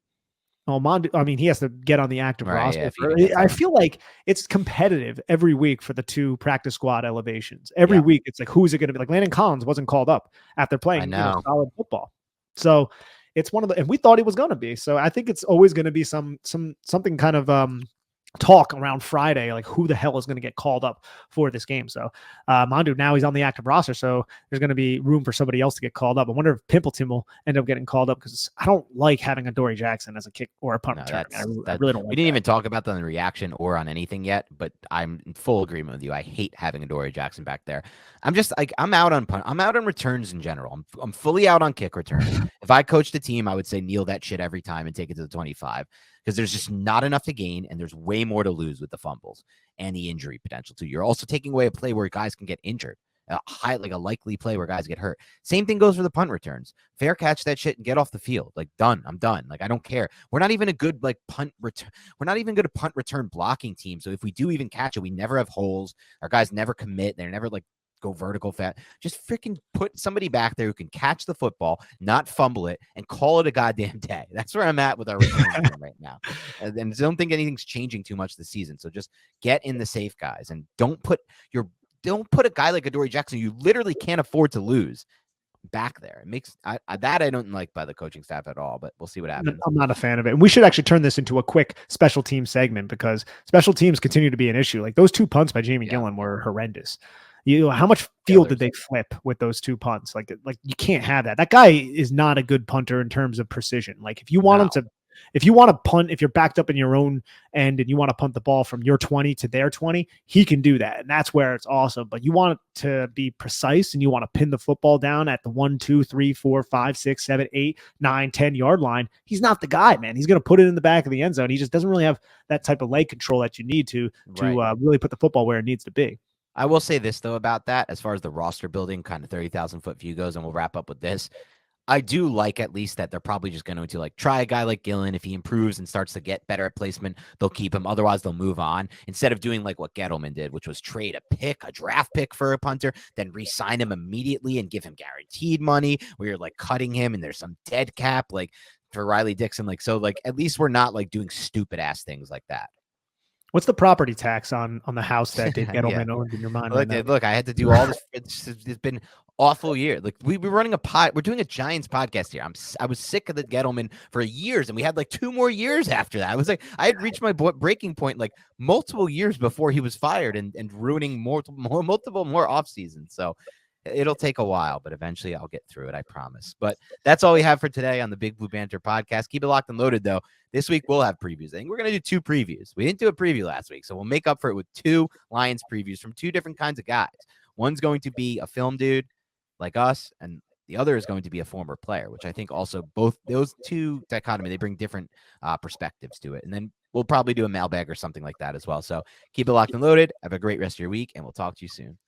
Oh, Mondu, I mean, he has to get on the active roster. I feel like it's competitive every week for the 2 practice squad elevations. Every week, it's like, who's it going to be? Like Landon Collins wasn't called up after playing solid football. So it's one of the, and we thought he was going to be. So I think it's always going to be something kind of talk around Friday, like who the hell is going to get called up for this game. So Mondu, now he's on the active roster, so there's going to be room for somebody else to get called up. I wonder if Pimpleton will end up getting called up, because I don't like having a Dory Jackson as a kick or a punt return. I really don't like we didn't even talk about that in the reaction or on anything yet, but I'm in full agreement with you. I hate having a Dory Jackson back there. I'm just like, I'm out on punt. I'm out on returns in general. I'm fully out on kick returns. If I coached a team, I would say kneel that shit every time and take it to the 25, because there's just not enough to gain and there's way more to lose with the fumbles and the injury potential too. You're also taking away a play where guys can get injured. Like a likely play where guys get hurt. Same thing goes for the punt returns. Fair catch that shit and get off the field. Like, done. I'm done. Like, I don't care. We're not even a good punt return. We're not even good at punt return blocking team. So if we do even catch it, we never have holes. Our guys never commit. They're never go vertical fat. Just freaking put somebody back there who can catch the football, not fumble it, and call it a goddamn day. That's where I'm at with our return team right now. And I don't think anything's changing too much this season. So just get in the safe guys and don't put a guy like Adoree Jackson you literally can't afford to lose back there. It makes I don't like by the coaching staff at all, but we'll see what happens. I'm not a fan of it. And we should actually turn this into a quick special team segment, because special teams continue to be an issue. Like those 2 punts by Jamie Gillen were horrendous. How much field did they flip with those 2 punts? Like you can't have that. That guy is not a good punter in terms of precision. Like if you want him to, if you want to punt, if you're backed up in your own end and you want to punt the ball from your 20 to their 20, he can do that. And that's where it's awesome. But you want it to be precise and you want to pin the football down at the 1, 2, 3, 4, 5, 6, 7, 8, 9, 10 yard line. He's not the guy, man. He's going to put it in the back of the end zone. He just doesn't really have that type of leg control that you need to really put the football where it needs to be. I will say this, though, about that, as far as the roster building kind of 30,000 foot view goes, and we'll wrap up with this. I do like at least that they're probably just going to try a guy like Gillen. If he improves and starts to get better at placement, they'll keep him. Otherwise, they'll move on, instead of doing like what Gettleman did, which was trade a draft pick for a punter, then re-sign him immediately and give him guaranteed money, where you're cutting him and there's some dead cap for Riley Dixon. So at least we're not doing stupid ass things like that. What's the property tax on the house that Dave Gettleman owned in your mind? Look, I had to do all this. It's been awful year. We were running we're doing a Giants podcast here. I was sick of the Gettleman for years, and we had 2 more years after that. I had reached my breaking point multiple years before he was fired and ruining multiple more off seasons. So it'll take a while, but eventually I'll get through it. I promise. But that's all we have for today on the Big Blue Banter podcast. Keep it locked and loaded, though. This week we'll have previews. I think we're going to do 2 previews. We didn't do a preview last week, so we'll make up for it with 2 Lions previews from 2 different kinds of guys. One's going to be a film dude like us, and the other is going to be a former player, which I think also both those 2 dichotomy, they bring different perspectives to it. And then we'll probably do a mailbag or something like that as well. So keep it locked and loaded. Have a great rest of your week, and we'll talk to you soon.